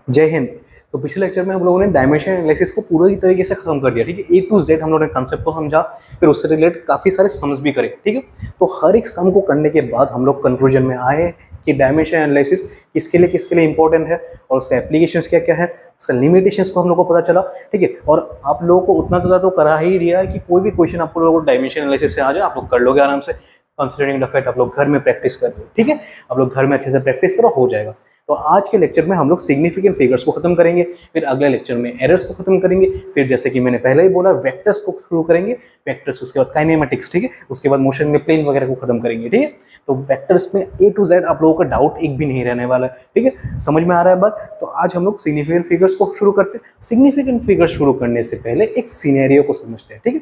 जय हिंद। तो पिछले लेक्चर में हम लोगों ने डायमेंशन एनालिसिस को पूरी तरीके से खत्म कर दिया, ठीक है। ए टू जेड हम लोगों ने कंसेप्ट को समझा, फिर उससे रिलेटेड काफी सारे सम्स भी करे, ठीक है। तो हर एक सम को करने के बाद हम लोग कंक्लूजन में आए कि डायमेंशन एनालिसिस किसके लिए इंपॉर्टेंट है और उसका एप्लीकेशंस क्या क्या है, उसका लिमिटेशंस को हम लोग को पता चला, ठीक है। और आप लोगों को उतना ज़्यादा तो करा ही दिया है कि कोई भी क्वेश्चन आप लोगों को डायमेंशन एनालिसिस से आ जाए आप लोग कर लोगे आराम से, कंसिडरिंग द फैक्ट आप लोग घर में प्रैक्टिस कर लो, ठीक है। आप लोग घर में अच्छे से प्रैक्टिस करो, हो जाएगा। तो आज के लेक्चर में हम लोग सिग्निफिकेंट फिगर्स को खत्म करेंगे, फिर अगले लेक्चर में एरर्स को खत्म करेंगे, फिर जैसे कि मैंने पहले ही बोला वेक्टर्स को शुरू करेंगे, वेक्टर्स उसके बाद काइनेमेटिक्स, ठीक है, उसके बाद मोशन में प्लेन वगैरह को खत्म करेंगे, ठीक है। तो वेक्टर्स में ए टू जेड आप लोगों का डाउट एक भी नहीं रहने वाला है, ठीक है। समझ में आ रहा है बात? तो आज हम लोग सिग्निफिकेंट फिगर्स को शुरू करते हैं। सिग्निफिकेंट फिगर्स शुरू करने से पहले एक सिनेरियो को समझते हैं, ठीक है।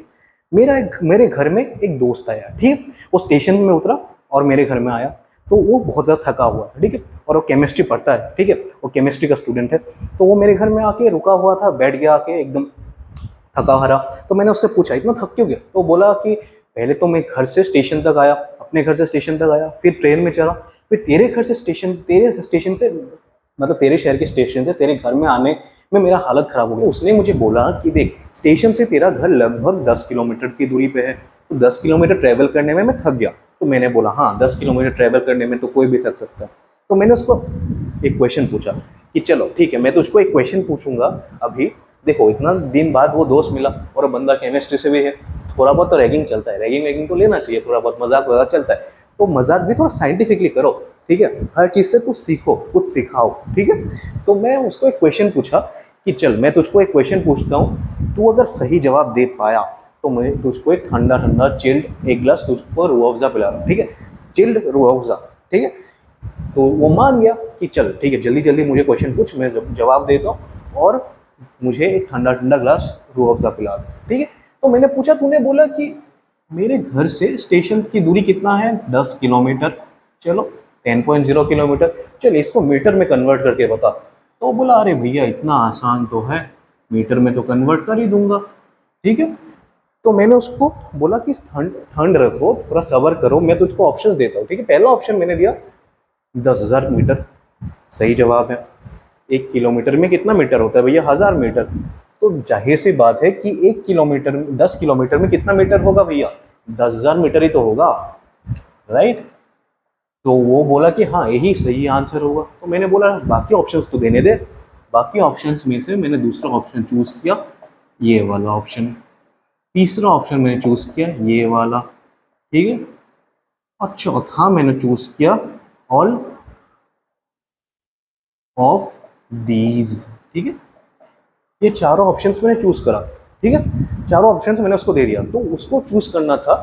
मेरे घर में एक दोस्त आया, ठीक है। वो स्टेशन में उतरा और मेरे घर में आया, तो वो बहुत ज़्यादा थका हुआ था, ठीक है। और वो केमिस्ट्री पढ़ता है, ठीक है, वो केमिस्ट्री का स्टूडेंट है। तो वो मेरे घर में आके रुका हुआ था, बैठ गया आके एकदम थका हारा। तो मैंने उससे पूछा इतना थक क्यों गया? तो बोला कि पहले तो मैं घर से स्टेशन तक आया, अपने घर से स्टेशन तक आया, फिर ट्रेन में चढ़ा, फिर तेरे स्टेशन से मतलब तेरे शहर के स्टेशन से तेरे घर में आने में मेरा हालत खराब हो गया। उसने मुझे बोला कि देख, स्टेशन से तेरा घर लगभग 10 किलोमीटर की दूरी पे है, तो 10 किलोमीटर ट्रैवल करने में मैं थक गया। तो मैंने बोला हाँ, 10 किलोमीटर ट्रैवल करने में तो कोई भी थक सकता है। तो मैंने उसको एक क्वेश्चन पूछा कि चलो ठीक है, मैं तुझको एक क्वेश्चन पूछूंगा अभी। देखो, इतना दिन बाद वो दोस्त मिला और बंदा केमिस्ट्री से भी है, थोड़ा बहुत तो रैगिंग चलता है, रैगिंग तो लेना चाहिए, थोड़ा बहुत मजाक वजाक चलता है, तो मजाक भी थोड़ा साइंटिफिकली करो, ठीक है। हर चीज़ से कुछ सीखो, कुछ सिखाओ, ठीक है। तो मैं उसको एक क्वेश्चन पूछा कि चल मैं तुझको एक क्वेश्चन पूछता हूँ, तू अगर सही जवाब दे पाया तो मैं तुझको एक ठंडा ठंडा चिल्ड एक ग्लास तुझको रूह अफ़ज़ा पिला रहा हूँ, ठीक है, चिल्ड रूह अफ़ज़ा, ठीक है। तो वो मान गया कि चल ठीक है, जल्दी जल्दी मुझे क्वेश्चन पूछ, मैं जवाब देता हूँ और मुझे एक ठंडा ठंडा ग्लास रूह अफ़ज़ा पिला दो, ठीक है। तो मैंने पूछा, तूने बोला कि मेरे घर से स्टेशन की दूरी कितना है? 10 किलोमीटर। चलो 10.0 किलोमीटर, चल इसको मीटर में कन्वर्ट करके बता। तो बोला अरे भैया इतना आसान तो है, मीटर में तो कन्वर्ट कर ही दूंगा, ठीक है। तो मैंने उसको बोला कि ठंड रखो, थोड़ा सब्र करो, मैं तुझको ऑप्शंस देता हूँ, ठीक है। पहला ऑप्शन मैंने दिया 10,000 मीटर, सही जवाब है। 1 किलोमीटर में कितना मीटर होता है भैया? 1000 मीटर। तो जाहिर सी बात है कि 1 किलोमीटर 10 किलोमीटर में कितना मीटर होगा भैया? 10,000 मीटर ही तो होगा, राइट। तो वो बोला कि हाँ यही सही आंसर होगा। तो मैंने बोला बाकी ऑप्शंस तो देने दे। बाकी ऑप्शंस में से मैंने दूसरा ऑप्शन चूज किया, ये वाला ऑप्शन। तीसरा ऑप्शन मैंने चूज किया ये वाला, ठीक है। और चौथा मैंने चूज किया ऑल ऑफ दीज, ठीक है। ये चारों ऑप्शंस मैंने चूज करा, ठीक है। चारों ऑप्शंस मैंने उसको दे दिया। तो उसको चूज करना था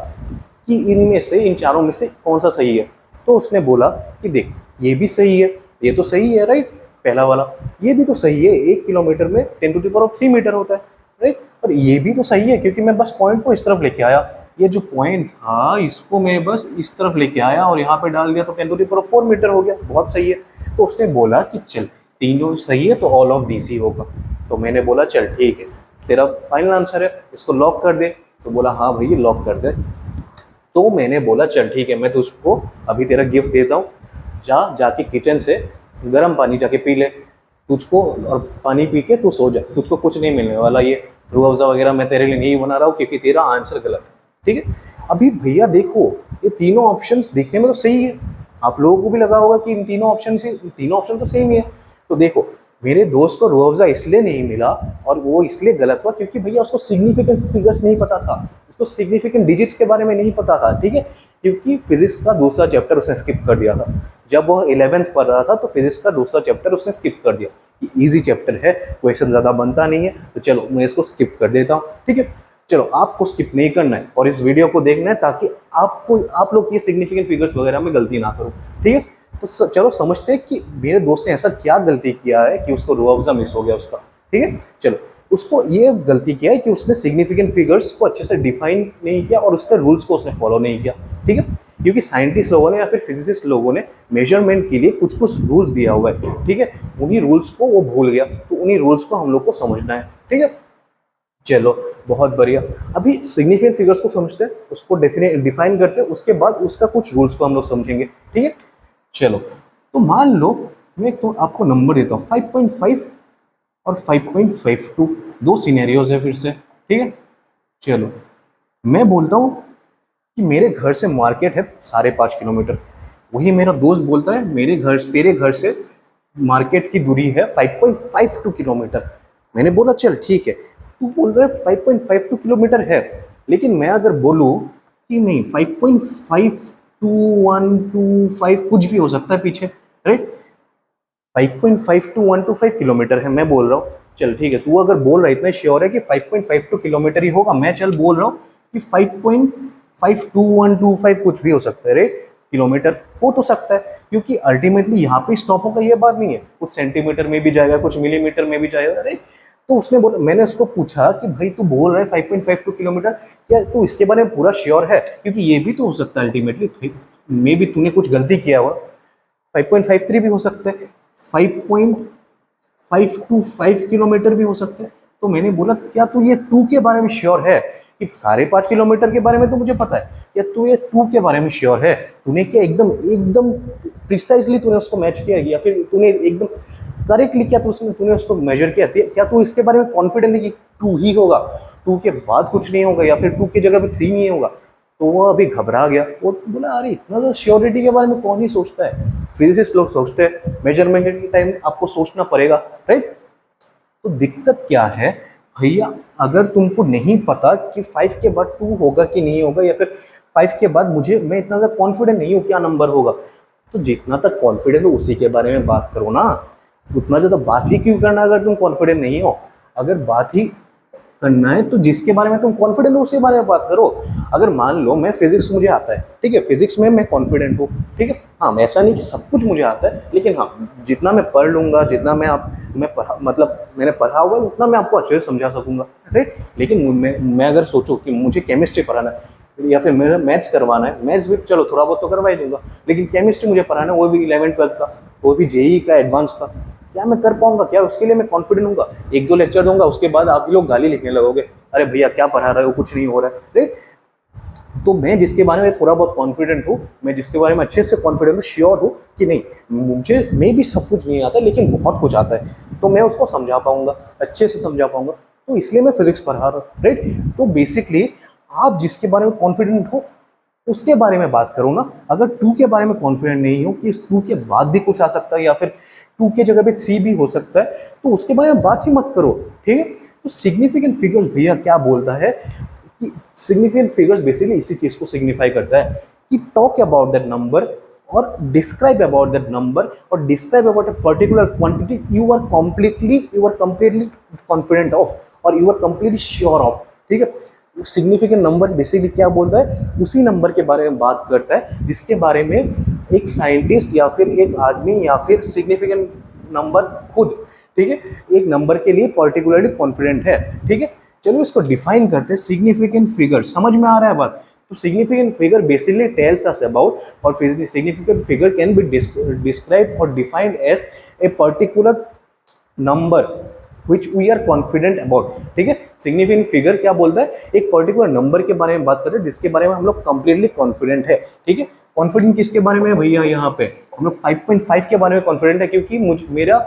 कि इनमें से, इन चारों में से कौन सा सही है। तो उसने बोला कि देख, ये भी सही है, ये तो सही है, राइट, पहला वाला। ये भी तो सही है, 1 किलोमीटर में 10⁻³ मीटर होता है, राइट। और ये भी तो सही है क्योंकि मैं बस पॉइंट को इस तरफ लेके आया, ये जो पॉइंट था इसको मैं बस इस तरफ लेके आया और यहाँ पे डाल दिया तो 10⁻⁴ मीटर हो गया, बहुत सही है। तो उसने बोला कि चल तीनों सही है तो ऑल ऑफ दिस ही होगा। तो मैंने बोला चल ठीक है, तेरा फाइनल आंसर है, इसको लॉक कर दे। तो बोला हाँ भैया लॉक कर दे। तो मैंने बोला चल ठीक है, मैं तुझको अभी तेरा गिफ्ट देता हूँ, जाके किचन से गर्म पानी जाके पी ले तुझको, और पानी पी के तू सो जा, तुझको कुछ नहीं मिलने वाला, ये रूह अफ़ज़ा वगैरह मैं तेरे लिए नहीं बना रहा हूँ क्योंकि तेरा आंसर गलत है, ठीक है। अभी भैया देखो, ये तीनों ऑप्शंस दिखने में तो सही है, आप लोगों को भी लगा होगा कि इन तीनों ऑप्शन तो सेम ही है। तो देखो, मेरे दोस्त को रूह अफ़ज़ा इसलिए नहीं मिला और वो इसलिए गलत हुआ क्योंकि भैया उसको सिग्निफिकेंट फिगर्स नहीं पता था, उसको सिग्निफिकेंट डिजिट्स के बारे में नहीं पता था, ठीक है। क्योंकि फिजिक्स का दूसरा चैप्टर उसने स्किप कर दिया था। जब वो 11th पढ़ रहा था तो फिजिक्स का दूसरा चैप्टर उसने स्किप कर दिया कि इजी चैप्टर है, क्वेश्चन ज़्यादा बनता नहीं है, तो चलो मैं इसको स्किप कर देता हूँ, ठीक है। चलो आपको स्किप नहीं करना है और इस वीडियो को देखना है ताकि आप लोग ये सिग्निफिकेंट फिगर्स वगैरह में गलती ना करो, ठीक है। तो चलो समझते हैं कि मेरे दोस्त ने ऐसा क्या गलती किया है कि उसको रूह अफ़ज़ा मिस हो गया उसका, ठीक है। चलो, उसको ये गलती किया है कि उसने सिग्निफिकेंट फिगर्स को अच्छे से डिफाइन नहीं किया और उसके रूल्स को उसने फॉलो नहीं किया, ठीक है। क्योंकि साइंटिस्ट लोगों ने या फिर फिजिसिस्ट लोगों ने मेजरमेंट के लिए कुछ कुछ रूल्स दिया हुआ है, ठीक है। उन्हीं रूल्स को वो भूल गया, तो उन्हीं रूल्स को हम लोग को समझना है, ठीक है। चलो बहुत बढ़िया। अभी सिग्निफिकेंट फिगर्स को समझते हैं, उसको डिफाइन करते हैं, उसके बाद उसका कुछ रूल्स को हम लोग समझेंगे, ठीक है। चलो, तो मान लो मैं एक तो आपको नंबर देता हूँ 5.5 और 5.52, दो सिनेरियोज है फिर से, ठीक है। चलो मैं बोलता हूँ कि मेरे घर से मार्केट है 5.5 किलोमीटर, वही मेरा दोस्त बोलता है मेरे घर तेरे घर से मार्केट की दूरी है 5.52 किलोमीटर। मैंने बोला चल ठीक है, तू बोल रहा है 5.52 किलोमीटर है, लेकिन मैं अगर बोलूँ कि नहीं 5.52125 कुछ भी हो सकता है पीछे, राइट। 5.52125 किलोमीटर है, मैं बोल रहा हूँ चल ठीक है, तू अगर बोल रहा है इतना श्योर है कि 5.52 किलोमीटर ही होगा, मैं चल बोल रहा हूँ कि 5.52125 कुछ भी हो सकता है रे, किलोमीटर हो तो सकता है, क्योंकि अल्टीमेटली यहाँ पे स्टॉप होगा ये बात नहीं है, कुछ सेंटीमीटर में भी जाएगा, कुछ मिलीमीटर में भी जाएगा, अरे। तो उसने बोला, मैंने उसको पूछा कि भाई तू बोल रहा है 5.52 किलोमीटर, क्या तू इसके बारे में पूरा श्योर है, क्योंकि ये भी तो हो सकता है अल्टीमेटली मे भी तूने कुछ गलती किया हुआ, 5.53 भी हो सकता है, 5.525 किलोमीटर भी हो सकता है। तो मैंने बोला क्या तू ये टू के बारे में श्योर है, कि 5.5 किलोमीटर के बारे में तो मुझे पता है, क्या तू ये टू के बारे में श्योर है, तूने क्या एकदम एकदम प्रिसाइजली तूने उसको मैच किया, या फिर तूने एकदम करेक्टली क्या तूने उसको मेजर किया, क्या तू इसके बारे में कॉन्फिडेंट है कि टू ही होगा, टू के बाद कुछ नहीं होगा, या फिर टू की जगह पे थ्री नहीं होगा। तो वो अभी घबरा गया, वो बोला अरे इतना तो श्योरिटी के बारे में कौन ही सोचता है, फिजिसिस्ट लोग सोचते हैं, मेजरमेंट के टाइम आपको सोचना पड़ेगा, राइट। तो दिक्कत क्या है भैया, अगर तुमको नहीं पता कि 5 के बाद 2 होगा कि नहीं होगा, या फिर 5 के बाद मैं इतना ज़्यादा कॉन्फिडेंट नहीं हूँ क्या नंबर होगा, तो जितना तक कॉन्फिडेंट हो उसी के बारे में बात करो ना, उतना ज़्यादा बात ही क्यों करना अगर तुम कॉन्फिडेंट नहीं हो। अगर बात ही करना है तो जिसके बारे में तुम कॉन्फिडेंट हो उसके बारे में बात करो। अगर मान लो मैं फिजिक्स मुझे आता है, ठीक है, फिजिक्स में मैं कॉन्फिडेंट हूँ, ठीक है, हाँ ऐसा नहीं कि सब कुछ मुझे आता है, लेकिन हाँ जितना मैं पढ़ लूँगा, जितना मैंने पढ़ा हुआ है उतना मैं आपको अच्छे से समझा सकूंगा, राइट। लेकिन मैं अगर सोचूं कि मुझे केमिस्ट्री पढ़ाना है या फिर मेरा मैथ्स करवाना है, मैथ्स भी चलो थोड़ा बहुत तो करवा ही दूंगा, लेकिन केमिस्ट्री मुझे पढ़ाना है, वो भी 11th-12th का, वो भी जेई का एडवांस का, क्या मैं कर पाऊंगा, क्या उसके लिए मैं कॉन्फिडेंट हूँ? एक दो लेक्चर दूंगा उसके बाद आप लोग गाली लिखने लगोगे, अरे भैया क्या पढ़ा रहे हो, कुछ नहीं हो रहा है, राइट। तो मैं जिसके बारे में थोड़ा बहुत कॉन्फिडेंट हूँ, मैं जिसके बारे में अच्छे से कॉन्फिडेंट हूँ, श्योर हूँ कि नहीं मैं भी सब कुछ नहीं आता लेकिन बहुत कुछ आता है, तो मैं उसको समझा पाऊंगा, अच्छे से समझा पाऊंगा, तो इसलिए मैं फिजिक्स पढ़ा रहा हूँ, राइट। तो बेसिकली आप जिसके बारे में कॉन्फिडेंट हो उसके बारे में बात करो ना। अगर 2 के बारे में कॉन्फिडेंट नहीं हो कि इस 2 के बाद भी कुछ आ सकता है, या फिर 2 के जगह पे 3 भी हो सकता है, तो उसके बारे में बात ही मत करो, ठीक है। तो सिग्निफिकेंट फिगर्स भैया क्या बोलता है कि सिग्निफिकेंट फिगर्स बेसिकली इसी चीज को सिग्निफाई करता है कि टॉक अबाउट दैट नंबर और डिस्क्राइब अबाउट दैट नंबर और describe about a particular quantity you are completely confident of और you are completely sure of, ठीक है। सिग्निफिकेंट नंबर बेसिकली क्या बोलता है, उसी नंबर के बारे में बात करता है जिसके बारे में एक साइंटिस्ट या फिर एक आदमी या फिर सिग्निफिकेंट नंबर खुद, ठीक है, एक नंबर के लिए पर्टिकुलरली कॉन्फिडेंट है, ठीक है। चलो इसको डिफाइन करते हैं, सिग्निफिकेंट फिगर, समझ में आ रहा है बात। तो significant figure basically tells us about, और significant figure can be describe और defined as a particular number which we are confident about, ठीक है। सिग्निफिकेंट फिगर क्या बोलता है, एक पर्टिकुलर नंबर के बारे में बात करते हैं जिसके बारे में हम लोग कंप्लीटली कॉन्फिडेंट है, ठीक है। कॉन्फिडेंट किसके बारे में है भैया, यहाँ पे हम लोग 5.5 के बारे में कॉन्फिडेंट है, क्योंकि मेरा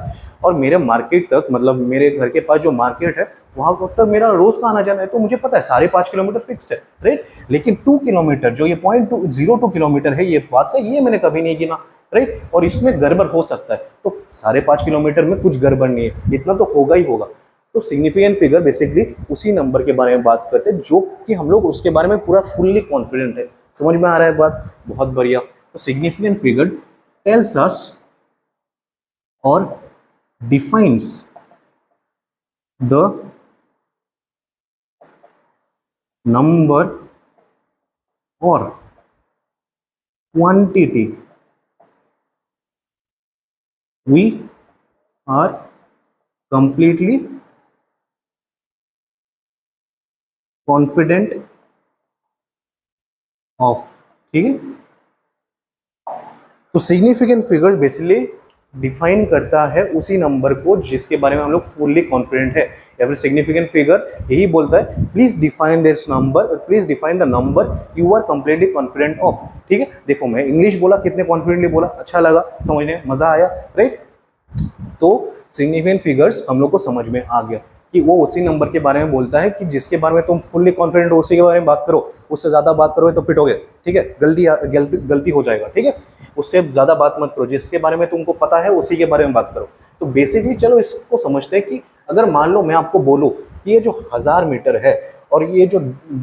और मेरे मार्केट तक, मतलब मेरे घर के पास जो मार्केट है वहाँ तक मेरा रोज का आना जाना है, तो मुझे पता है 5.5 किलोमीटर फिक्स्ड है, राइट। लेकिन 2 किलोमीटर जो ये 0.02 किलोमीटर है, ये बात है, ये मैंने कभी नहीं गिना, राइट। और इसमें गड़बड़ हो सकता है, तो 5.5 किलोमीटर में कुछ गड़बड़ नहीं है, इतना तो होगा ही होगा। तो सिग्निफिकेंट फिगर बेसिकली उसी नंबर के बारे में बात करते हैं जो कि हम लोग उसके बारे में पूरा फुल्ली कॉन्फिडेंट है। समझ में आ रहा है बात, बहुत बढ़िया। तो सिग्निफिकेंट फिगर टेल्स अस और डिफाइंस द नंबर और quantity we are completely confident of, ठीक है। तो सिग्निफिकेंट फिगर्स बेसिकली डिफाइन करता है उसी नंबर को जिसके बारे में हम लोग फुल्ली कॉन्फिडेंट है, या फिर सिग्निफिकेंट फिगर यही बोलता है please define this number, please define the number you are completely confident of, ठीक है। देखो मैं इंग्लिश बोला, कितने कॉन्फिडेंटली बोला, अच्छा लगा, समझने मजा आया, राइट। तो सिग्निफिकेंट फिगर्स हम लोग को समझ में आ गया कि वो उसी नंबर के बारे में बोलता है कि जिसके बारे में तुम फुल्ली कॉन्फिडेंट हो उसी के बारे में बात करो, उससे ज़्यादा बात करोगे तो पिटोगे, ठीक है, गलती हो जाएगा, ठीक है। उससे ज़्यादा बात मत करो, जिसके बारे में तुमको पता है उसी के बारे में बात करो। तो बेसिकली चलो इसको समझते हैं कि अगर मान लो मैं आपको बोलूँ कि ये जो 1000 मीटर है और ये जो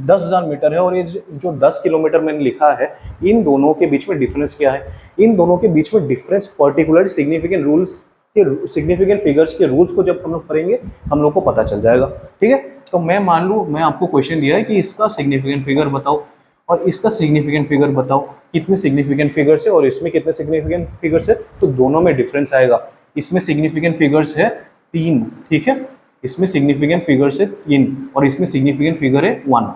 10,000 मीटर है और ये जो 10 किलोमीटर मैंने लिखा है, इन दोनों के बीच में डिफरेंस क्या है, इन दोनों के बीच में डिफरेंस पर्टिकुलर सिग्निफिकेंट रूल्स के सिग्निफिकेंट फिगर्स के रूल्स को जब हम लोग पढ़ेंगे हम लोग को पता चल जाएगा, ठीक है। तो मैं मान लूँ मैं आपको क्वेश्चन दिया है कि इसका सिग्निफिकेंट फिगर बताओ और इसका सिग्निफिकेंट फिगर बताओ, कितने सिग्निफिकेंट फिगर्स है और इसमें कितने सिग्निफिकेंट फिगर्स है, तो दोनों में डिफरेंस आएगा। इसमें सिग्निफिकेंट फिगर्स है 3, ठीक है, इसमें सिग्निफिकेंट फिगर्स है 3 और इसमें सिग्निफिकेंट फिगर है 1,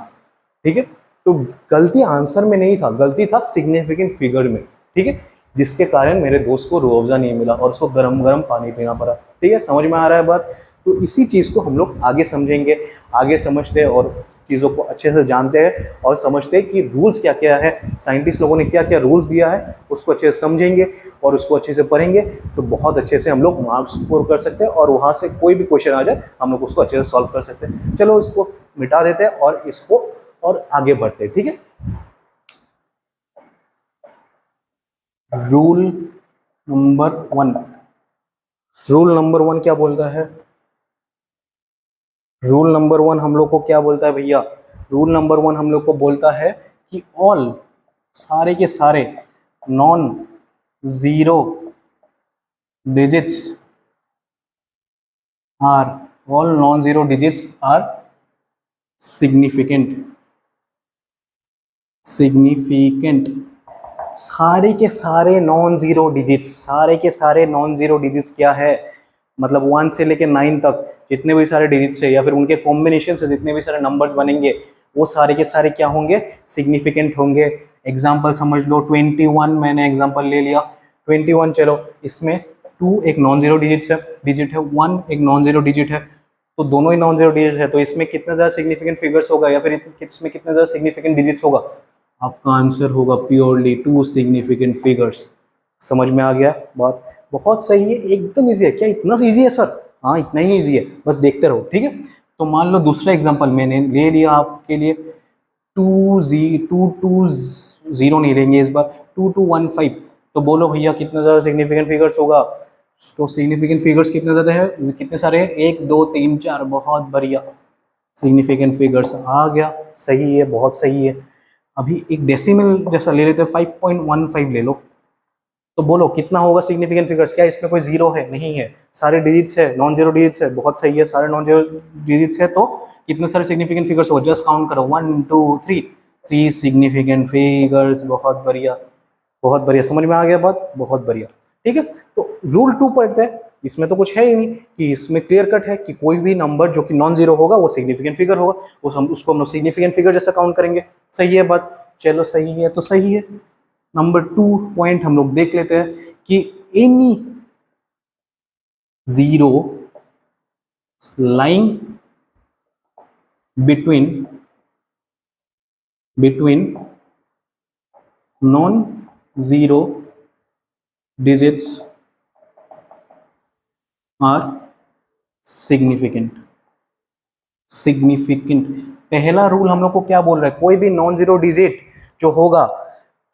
ठीक है। तो गलती आंसर में नहीं था, गलती था सिग्निफिकेंट फिगर में, ठीक है, जिसके कारण मेरे दोस्त को रूह अफ़ज़ा नहीं मिला और उसको गरम गरम पानी पीना पड़ा, ठीक है। समझ में आ रहा है बात। तो इसी चीज़ को हम लोग आगे समझेंगे, आगे समझते हैं और चीज़ों को अच्छे से जानते हैं और समझते हैं कि रूल्स क्या क्या है, साइंटिस्ट लोगों ने क्या क्या रूल्स दिया है, उसको अच्छे से समझेंगे और उसको अच्छे से पढ़ेंगे तो बहुत अच्छे से हम लोग मार्क्स स्कोर कर सकते हैं और वहाँ से कोई भी क्वेश्चन आ जाए हम लोग उसको अच्छे से सॉल्व कर सकते हैं। चलो इसको मिटा देते हैं और इसको और आगे बढ़ते हैं, ठीक है। रूल नंबर 1, रूल नंबर 1 क्या बोलता है, रूल नंबर 1 हम लोग को क्या बोलता है भैया, रूल नंबर 1 हम लोग को बोलता है कि ऑल सारे के सारे non zero digits are, all non zero digits are significant, significant, सारे के सारे नॉन जीरो डिजिट्स, सारे के सारे नॉन जीरो डिजिट्स क्या है, मतलब 1 से लेके 9 तक जितने भी सारे डिजिट्स है या फिर उनके कॉम्बिनेशन से जितने भी सारे नंबर्स बनेंगे वो सारे के सारे क्या होंगे, सिग्निफिकेंट होंगे। एग्जाम्पल समझ लो 21 मैंने एग्जाम्पल ले लिया, 21 चलो इसमें 2 एक नॉन जीरो डिजिट है 1 एक नॉन जीरो डिजिट है, तो दोनों ही नॉन जीरो डिजिट है, तो इसमें कितना ज़्यादा सिग्निफिकेंट फिगर्स होगा या फिर इसमें कितना ज़्यादा सिग्निफिकेंट डिजिट्स होगा, आपका आंसर होगा प्योरली 2 सिग्निफिकेंट फिगर्स। समझ में आ गया बात, बहुत सही है, एकदम ईजी है। क्या इतना ईजी है सर, हाँ इतना ही ईजी है, बस देखते रहो, ठीक है। तो मान लो दूसरा एग्जांपल मैंने ले लिया आपके लिए 220 नहीं लेंगे इस बार 2215, तो बोलो भैया कितना ज़्यादा सिग्निफिकेंट फिगर्स होगा, तो सिग्निफिकेंट फिगर्स कितने ज़्यादा है, कितने सारे हैं, 1 2 3 4, बहुत बढ़िया, सिग्निफिकेंट फिगर्स आ गया, सही है, बहुत सही है। अभी एक डेसिमल जैसा ले लेते हैं 5.15 ले लो, तो बोलो कितना होगा सिग्निफिकेंट फिगर्स, क्या इसमें कोई जीरो है, नहीं है, सारे डिजिट्स है, नॉन जीरो डिजिट्स है, बहुत सही है, सारे नॉन जीरो डिजिट्स है, तो कितने सारे सिग्निफिकेंट फिगर्स हो, जस्ट काउंट करो 1 2 3, 3 सिग्निफिकेंट फिगर्स, बहुत बढ़िया, बहुत बढ़िया, समझ में आ गया बात, बहुत बढ़िया, ठीक है। तो रूल 2 पढ़ते हैं, इसमें तो कुछ है ही नहीं, कि इसमें क्लियर कट है कि कोई भी नंबर जो कि नॉन जीरो होगा वो सिग्निफिकेंट फिगर होगा, उसको हम लोग सिग्निफिकेंट फिगर जैसा काउंट करेंगे, सही है बात, चलो सही है तो सही है। नंबर 2 पॉइंट हम लोग देख लेते हैं कि any zero line between non zero digits are significant, significant, पहला रूल हम लोग को क्या बोल रहा है, कोई भी नॉन जीरो डिजिट जो होगा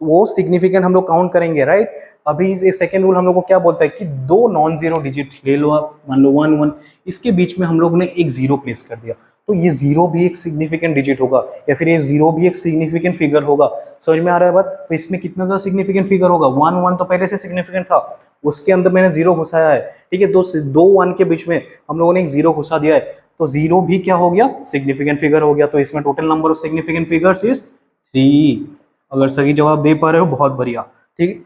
वो सिग्निफिकेंट हम लोग काउंट करेंगे, राइट। अभी ये सेकेंड रूल हम लोग को क्या बोलता है कि 2 नॉन जीरो डिजिट ले लो आप, मान लो 1 1, इसके बीच में हम लोग ने एक जीरो प्लेस कर दिया, तो ये जीरो भी एक सिग्निफिकेंट डिजिट होगा या फिर ये जीरो भी एक सिग्निफिकेंट फिगर होगा, समझ में आ रहा है बात। तो इसमें कितना ज्यादा सिग्निफिकेंट फिगर होगा, 1 1 तो पहले से सिग्निफिकेंट था, उसके अंदर मैंने जीरो घुसाया है, ठीक है, दो 1 के बीच में हम लोगों ने एक जीरो घुसा दिया है, तो जीरो भी क्या हो गया, सिग्निफिकेंट फिगर हो गया, तो इसमें total number of significant figures is 3। अगर सही जवाब दे पा रहे हो बहुत बढ़िया, ठीक,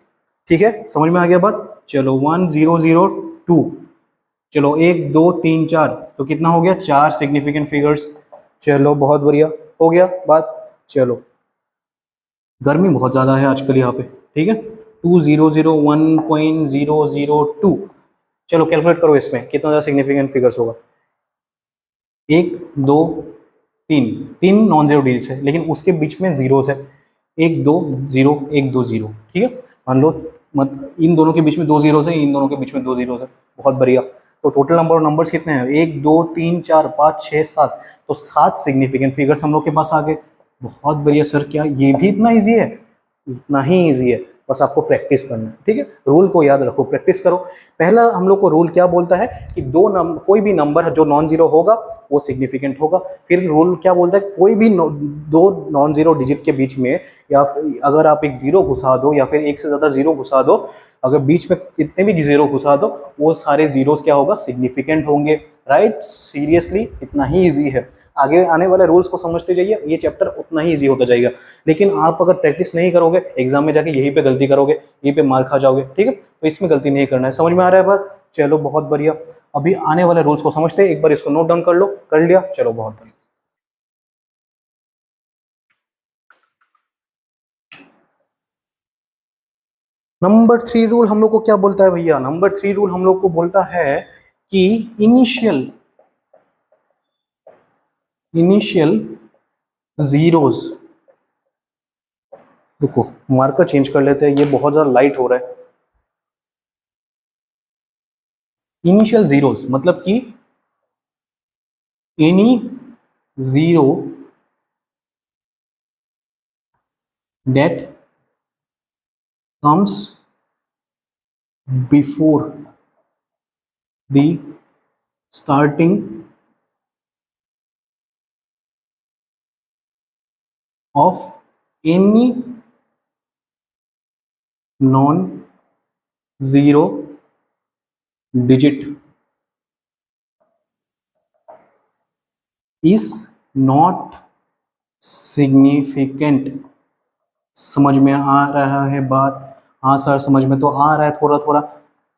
ठीक है, समझ में आ गया बात। चलो 1 0 0 2, चलो 1 2 3 4, तो कितना हो गया, 4 सिग्निफिकेंट फिगर्स, चलो बहुत बढ़िया हो गया बात। चलो गर्मी बहुत ज़्यादा है आजकल यहाँ पे, ठीक है, 2 0 0 1.002, चलो कैलकुलेट करो इसमें कितना ज़्यादा सिग्निफिकेंट फिगर्स होगा, 1 2 3, 3 नॉन जीरो डिजिट्स है लेकिन उसके बीच में जीरोस है, 1 2 0 1 2 0, ठीक है, मान लो मतलब इन दोनों के बीच में 2 जीरोस हैं, इन दोनों के बीच में 2 जीरोस हैं। बहुत बढ़िया। तो टोटल नंबर ऑफ नंबर्स कितने हैं? 1 2 3 4 5 6 7। तो 7 सिग्निफिकेंट फिगर्स हम लोग के पास आ गए। बहुत बढ़िया सर, क्या ये भी इतना ईजी है? इतना ही ईजी है, बस आपको प्रैक्टिस करना है। ठीक है, रूल को याद रखो, प्रैक्टिस करो। पहला हम लोग को रूल क्या बोलता है कि कोई भी नंबर जो नॉन जीरो होगा वो सिग्निफिकेंट होगा। फिर रूल क्या बोलता है, कोई भी दो नॉन जीरो डिजिट के बीच में, या अगर आप एक जीरो घुसा दो या फिर एक से ज्यादा जीरो घुसा दो, अगर बीच में कितने भी जीरो घुसा दो, वो सारे जीरोस क्या होगा? सिग्निफिकेंट होंगे। राइट, सीरियसली इतना ही ईजी है। आगे आने वाले रूल्स को समझते जाइए, ये चैप्टर उतना ही इजी होता जाएगा। लेकिन आप अगर प्रैक्टिस नहीं करोगे, एग्जाम में जाके यहीं पे गलती करोगे, यहीं पे मार खा जाओगे। ठीक है, तो इसमें गलती नहीं करना है। समझ में आ रहा है बात? चलो बहुत बढ़िया। अभी आने वाले रूल्स को समझते हैं, एक बार इसको नोट डाउन कर लो। कर लिया? चलो बहुत बढ़िया। नंबर 3 रूल हम लोग को क्या बोलता है भैया? नंबर 3 रूल हम लोग को बोलता है कि इनिशियल जीरोस, रुको मार्कर चेंज कर लेते हैं, ये बहुत ज्यादा लाइट हो रहा है। इनिशियल जीरोस मतलब कि any zero that comes before the starting of any non-zero digit is not significant। समझ में आ रहा है बात? हाँ सर समझ में तो आ रहा है थोड़ा थोड़ा,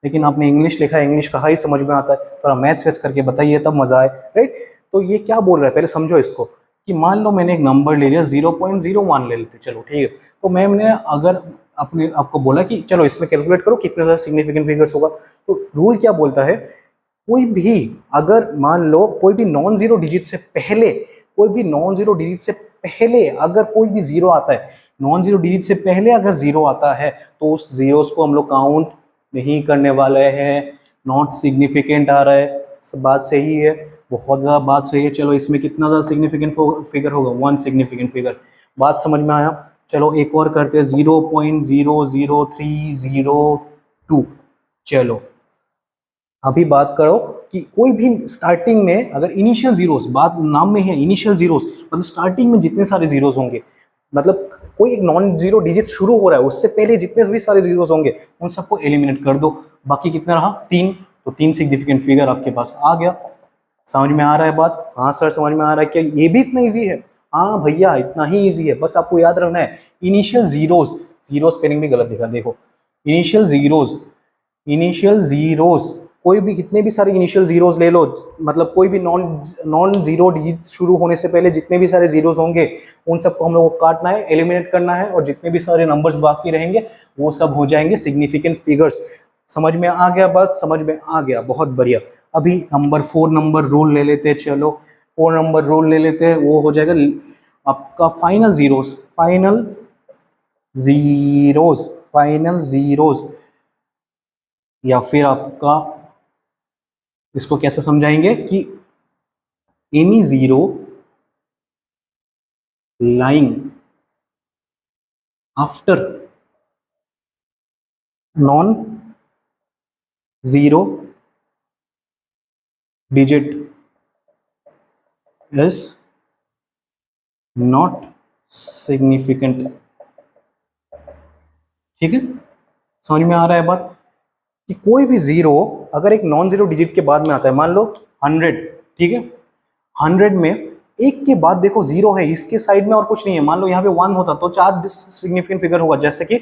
लेकिन आपने इंग्लिश लिखा है, इंग्लिश कहाँ ही समझ में आता है? थोड़ा मैथ्स वेथ्स करके बताइए तब मजा आए। राइट, तो ये क्या बोल रहा है पहले समझो इसको, कि मान लो मैंने एक नंबर ले लिया 0.01 ले लेते, चलो ठीक है। तो मैंने अगर आपको बोला कि चलो इसमें कैलकुलेट करो कितने ज़्यादा सिग्निफिकेंट फिगर्स होगा, तो रूल क्या बोलता है, कोई भी अगर मान लो कोई भी नॉन जीरो डिजिट से पहले, कोई भी नॉन जीरो डिजिट से पहले अगर कोई भी जीरो आता है, नॉन जीरो डिजिट से पहले अगर जीरो आता है, तो उस जीरोस को हम लोग काउंट नहीं करने वाले हैं। नॉट सिग्निफिकेंट आ रहा है, बात सही है, बहुत ज़्यादा बात सही है। चलो इसमें कितना ज़्यादा सिग्निफिकेंट फिगर होगा? 1 सिग्निफिकेंट फिगर। बात समझ में आया? चलो एक और करते हैं, 0.00302। चलो अभी बात करो कि कोई भी स्टार्टिंग में अगर इनिशियल जीरोस, बात नाम में है इनिशियल जीरोस, मतलब स्टार्टिंग में जितने सारे जीरोस होंगे, मतलब कोई एक नॉन जीरो डिजिट शुरू हो रहा है, उससे पहले जितने भी सारे जीरोस होंगे उन सबको एलिमिनेट कर दो। बाकी कितना रहा? 3। तो 3 सिग्निफिकेंट फिगर आपके पास आ गया। समझ में आ रहा है बात? हाँ सर समझ में आ रहा है। क्या ये भी इतना ईजी है? हाँ भैया इतना ही ईजी है, बस आपको याद रखना है इनिशियल जीरोस। जीरो स्पेलिंग भी गलत लिखा, देखो इनिशियल जीरोस, इनिशियल जीरोस, कोई भी कितने भी सारे इनिशियल जीरोस ले लो, मतलब कोई भी नॉन जीरो डिजिट शुरू होने से पहले जितने भी सारे जीरोस होंगे उन सबको हम लोग को काटना है, एलिमिनेट करना है, और जितने भी सारे नंबर्स बाकी रहेंगे वो सब हो जाएंगे सिग्निफिकेंट फिगर्स। समझ में आ गया बात? समझ में आ गया, बहुत बढ़िया। अभी नंबर 4 नंबर रूल ले लेते हैं। चलो 4 नंबर रूल ले लेते हैं, वो हो जाएगा आपका final zeros, final zeros, final zeros, या फिर आपका इसको कैसे समझाएंगे कि any zero lying after non zero digit is not significant. ठीक है, समझ में आ रहा है बात? कि कोई भी जीरो अगर एक नॉन जीरो डिजिट के बाद में आता है, मान लो 100, ठीक है, 100 में एक के बाद देखो जीरो है, इसके साइड में और कुछ नहीं है, मान लो यहाँ पे 1 होता तो 4 सिग्निफिकेंट फिगर होगा। जैसे कि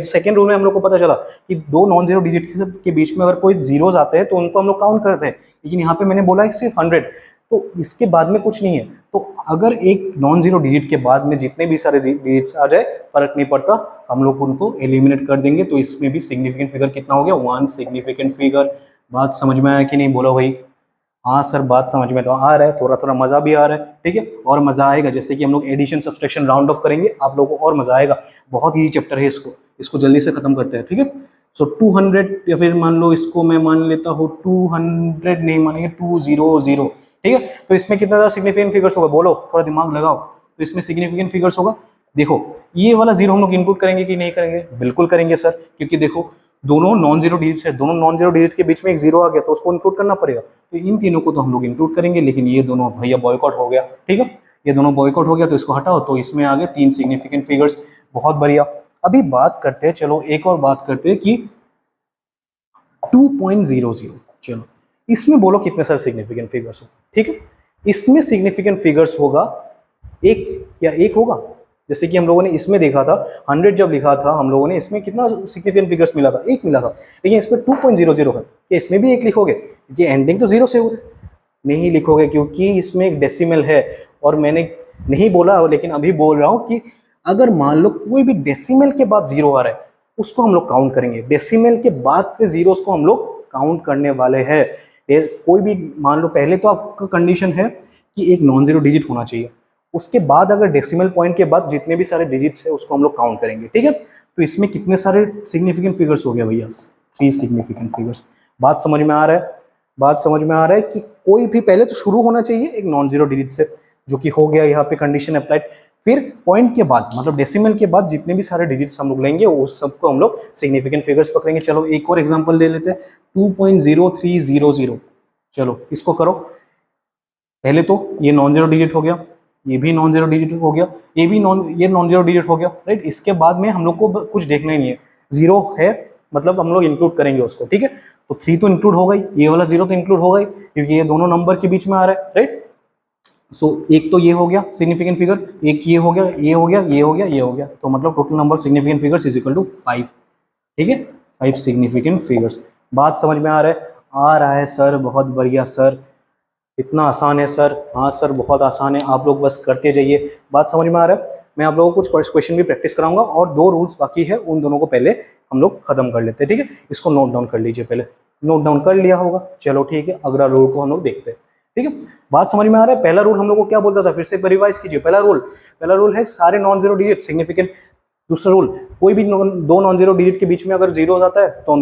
सेकंड रूल में हम लोग को पता चला कि दो नॉन जीरो डिजिट के बीच में अगर कोई जीरोस आते हैं तो उनको हम लोग काउंट करते हैं, लेकिन यहाँ पे मैंने बोला है सिर्फ 100, तो इसके बाद में कुछ नहीं है। तो अगर एक नॉन जीरो डिजिट के बाद में जितने भी सारे डिजिट्स आ जाए फर्क नहीं पड़ता, हम लोग उनको एलिमिनेट कर देंगे। तो इसमें भी सिग्निफिकेंट फिगर कितना हो गया? 1 सिग्निफिकेंट फिगर। बात समझ में आया कि नहीं? बोलो भाई। हाँ सर बात समझ में तो आ रहा है, थोड़ा थोड़ा मजा भी आ रहा है। ठीक है, और मजा आएगा जैसे कि हम लोग एडिशन सब्सट्रैक्शन राउंड ऑफ करेंगे, आप लोगों को और मजा आएगा। बहुत ही चैप्टर है, इसको जल्दी से खत्म करते हैं। ठीक है, सो 200 या फिर मान लो इसको मैं मान लेता हूँ 200 नहीं मानेंगे 200, ठीक है। तो इसमें कितना ज्यादा सिग्निफिकेंट फिगर्स होगा, बोलो थोड़ा दिमाग लगाओ। तो इसमें सिग्निफिकेंट फिगर्स होगा, देखो ये वाला जीरो हम लोग इंक्लूड करेंगे कि नहीं करेंगे, बिल्कुल करेंगे सर, क्योंकि देखो दोनों नॉन जीरो डिजिट्स है, दोनों नॉन जीरो डिजिट के बीच में एक जीरो आ गया तो उसको इंक्लूड करना पड़ेगा। तो इन तीनों को तो हम लोग इंक्लूड करेंगे, लेकिन ये दोनों भैया बॉयकॉट हो गया, ठीक है, ये दोनों बॉयकॉट हो गया, तो इसको हटाओ, तो इसमें आ गए 3 सिग्निफिकेंट फिगर्स। बहुत बढ़िया। अभी बात करते हैं, चलो एक और बात करते हैं कि 2.00, चलो इसमें बोलो कितने सारे सिग्निफिकेंट फिगर्स हो, ठीक है। इसमें सिग्निफिकेंट फिगर्स होगा एक, या एक होगा, जैसे कि हम लोगों ने इसमें देखा था 100 जब लिखा था हम लोगों ने, इसमें कितना सिग्निफिकेंट फिगर्स मिला था, एक मिला था, लेकिन इसमें 2.00 है, कि इसमें भी एक लिखोगे, क्योंकि एंडिंग तो जीरो से हो रही, नहीं लिखोगे क्योंकि इसमें एक डेसिमल है। और मैंने नहीं बोला लेकिन अभी बोल रहा हूं कि अगर मान लो कोई भी डेसिमल के बाद जीरो आ रहा है उसको हम लोग काउंट करेंगे, डेसिमल के बाद के जीरोस को हम लोग काउंट करने वाले हैं। कोई भी मान लो, पहले तो आपका कंडीशन है कि एक नॉन जीरो डिजिट होना चाहिए, उसके बाद अगर डेसिमल पॉइंट के बाद जितने भी सारे डिजिट्स है उसको हम लोग काउंट करेंगे, ठीक है। तो इसमें कितने सारे सिग्निफिकेंट फिगर्स हो गया भैया, 3 सिग्निफिकेंट फिगर्स। बात समझ में आ रहा है, बात समझ में आ रहा है कि कोई भी पहले तो शुरू होना चाहिए एक नॉन जीरो डिजिट से, जो कि हो गया, यहाँ पे कंडीशन अप्लाइड। फिर पॉइंट के बाद मतलब डेसिमल के बाद जितने भी सारे डिजिट्स हम लोग लेंगे उस सबको हम लोग सिग्निफिकेंट फिगर्स पकड़ेंगे। चलो एक और एग्जांपल ले लेते हैं, 2.0300, चलो इसको करो। पहले तो ये नॉन जीरो डिजिट हो गया, ये भी नॉन जीरो डिजिट हो गया, ये नॉन जीरो डिजिट हो गया, राइट। इसके बाद में हम लोग को कुछ देखना ही नहीं है, जीरो है मतलब हम लोग इंक्लूड करेंगे उसको, ठीक है। तो 3 तो इंक्लूड हो गई, ये वाला जीरो तो इंक्लूड हो गई क्योंकि ये दोनों नंबर के बीच में आ रहा है, राइट। सो एक तो ये हो गया सिग्निफिकेंट फिगर, एक ये हो गया, ये हो गया, ये हो गया, ये हो गया, तो मतलब total number significant figures is equal to 5, ठीक है, 5 सिग्निफिकेंट फिगर्स। बात समझ में आ रहा है, आ रहा है सर, बहुत बढ़िया सर, इतना आसान है सर, हाँ सर बहुत आसान है, आप लोग बस करते जाइए। बात समझ में आ रहा है। मैं आप लोगों को कुछ क्वेश्चन भी प्रैक्टिस कराऊंगा और 2 रूल्स बाकी है, उन दोनों को पहले हम लोग खत्म कर लेते हैं, ठीक है। इसको नोट डाउन कर लीजिए, पहले नोट डाउन कर लिया होगा, चलो ठीक है, अगला रूल को हम लोग देखते हैं, ठीक है। बात समझ में आ रहा है। पहला रूल हम लोग को क्या बोलता था, फिर से रिवाइज कीजिए। पहला रूल है सारे नॉन जीरो डिजिट सिग्निफिकेंट। दूसरा रूल, कोई भी दो नॉन जीरो डिजिट के बीच में अगर जीरो आता है तो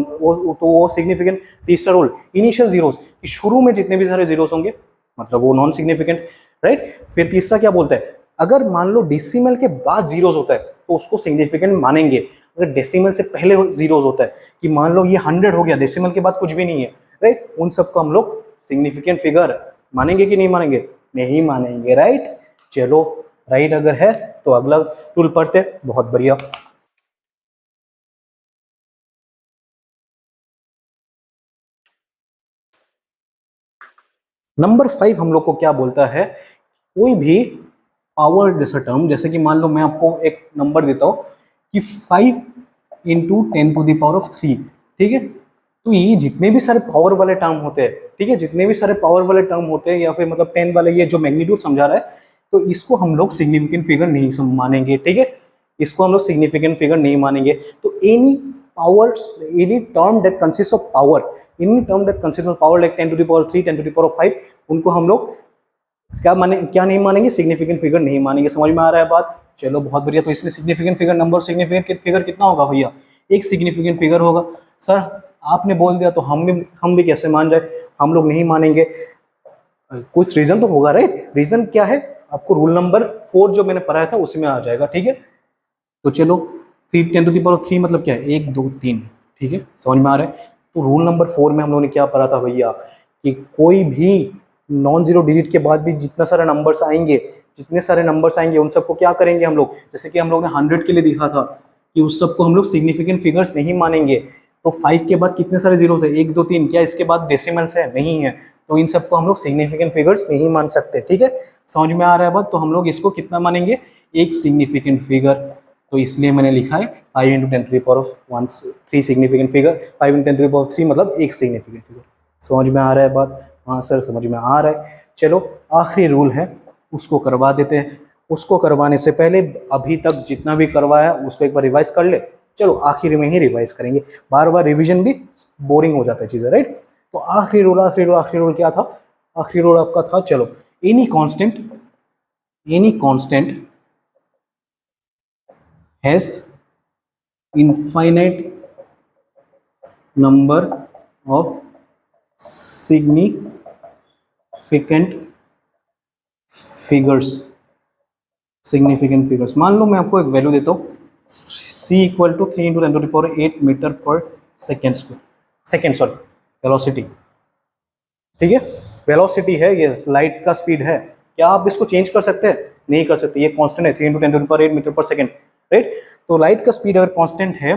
वो सिग्निफिकेंट। तीसरा रूल, इनिशियल जीरोस, कि शुरू में जितने भी सारे जीरोस होंगे मतलब वो नॉन सिग्निफिकेंट, राइट। फिर तीसरा क्या बोलता है, अगर मान लो डेसिमल के बाद जीरोस होता है तो उसको सिग्निफिकेंट मानेंगे। अगर डेसिमल से पहले जीरोस होता है, कि मान लो ये 100 हो गया, डेसिमल के बाद कुछ भी नहीं है, राइट, उन सबको हम लोग सिग्निफिकेंट फिगर मानेंगे कि नहीं मानेंगे, नहीं मानेंगे, राइट। चलो राइट अगर है तो अगला टूल पढ़ते, बहुत बढ़िया। नंबर 5 हम लोग को क्या बोलता है, कोई भी पावर जैसा टर्म, जैसे कि मान लो मैं आपको एक नंबर देता हूं कि 5 इंटू 10⁻3, ठीक है। तो ये जितने भी सारे पावर वाले टर्म होते हैं, ठीक है, जितने भी सारे पावर वाले टर्म होते हैं या फिर मतलब 10 वाले, ये जो मैग्नीट्यूड समझा रहा है, तो इसको हम लोग सिग्निफिकेंट फिगर नहीं मानेंगे, ठीक है, इसको हम लोग सिग्निफिकेंट फिगर नहीं मानेंगे। तो any power, any term that consist of power, any term that consist of power like 10⁻3, 10⁻5, उनको हम लोग क्या माने, क्या नहीं मानेंगे, सिग्निफिकेंट फिगर नहीं मानेंगे। समझ में आ रहा है बात, चलो बहुत बढ़िया। तो इसमें significant figure, number significant figure कितना होगा भैया, एक सिग्निफिकेंट फिगर होगा। सर आपने बोल दिया तो हम भी कैसे मान जाए, हम लोग नहीं मानेंगे, कुछ रीजन तो होगा, राइट। रीजन क्या है, आपको रूल नंबर 4 जो मैंने पढ़ाया था उसमें आ जाएगा, ठीक है। तो चलो 10⁻3 मतलब क्या है, 1 2 3, ठीक है, समझ में आ रहा है। तो रूल नंबर 4 में हम लोगों ने क्या पढ़ा था भैया, कि कोई भी नॉन जीरो डिजिट के बाद भी जितना सारे नंबर्स आएंगे, जितने सारे नंबर्स आएंगे उन सबको क्या करेंगे हम लोग, जैसे कि हम लोग ने 100 के लिए देखा था कि उस सबको हम लोग सिग्निफिकेंट फिगर्स नहीं मानेंगे। तो 5 के बाद कितने सारे जीरोस है, 1 2 3, क्या इसके बाद डेसिमल्स है, नहीं है, तो इन सबको हम लोग सिग्निफिकेंट फिगर्स नहीं मान सकते, ठीक है। समझ में आ रहा है बात। तो हम लोग इसको कितना मानेंगे, एक सिग्निफिकेंट फिगर। तो इसलिए मैंने लिखा है 5 इंटू 10⁻1 3 सिग्निफिकेंट फिगर, 5 इंटू 10⁻3 मतलब एक सिग्निफिकेंट फिगर। समझ में आ रहा है बात, हाँ सर समझ में आ रहा है। चलो आखिरी रूल है उसको करवा देते हैं। उसको करवाने से पहले अभी तक जितना भी करवाया उसको एक बार रिवाइज कर ले। चलो आखिर में ही रिवाइज करेंगे, बार बार रिवीजन भी बोरिंग हो जाता है चीजें, राइट। तो आखिरी रूल क्या था, आखिरी रूल आपका था, चलो, any constant has infinite number of significant figures, significant figures. मान लो मैं आपको एक वैल्यू देता हूँ c इक्वल टू 3 × 10⁸ मीटर पर second square, second sorry velocity, ठीक है। वेलोसिटी है ये, लाइट का स्पीड है। क्या आप इसको चेंज कर सकते हैं? नहीं कर सकते, ये कांस्टेंट है 3 × 10⁸ मीटर पर सेकेंड, राइट। तो लाइट का स्पीड अगर कांस्टेंट है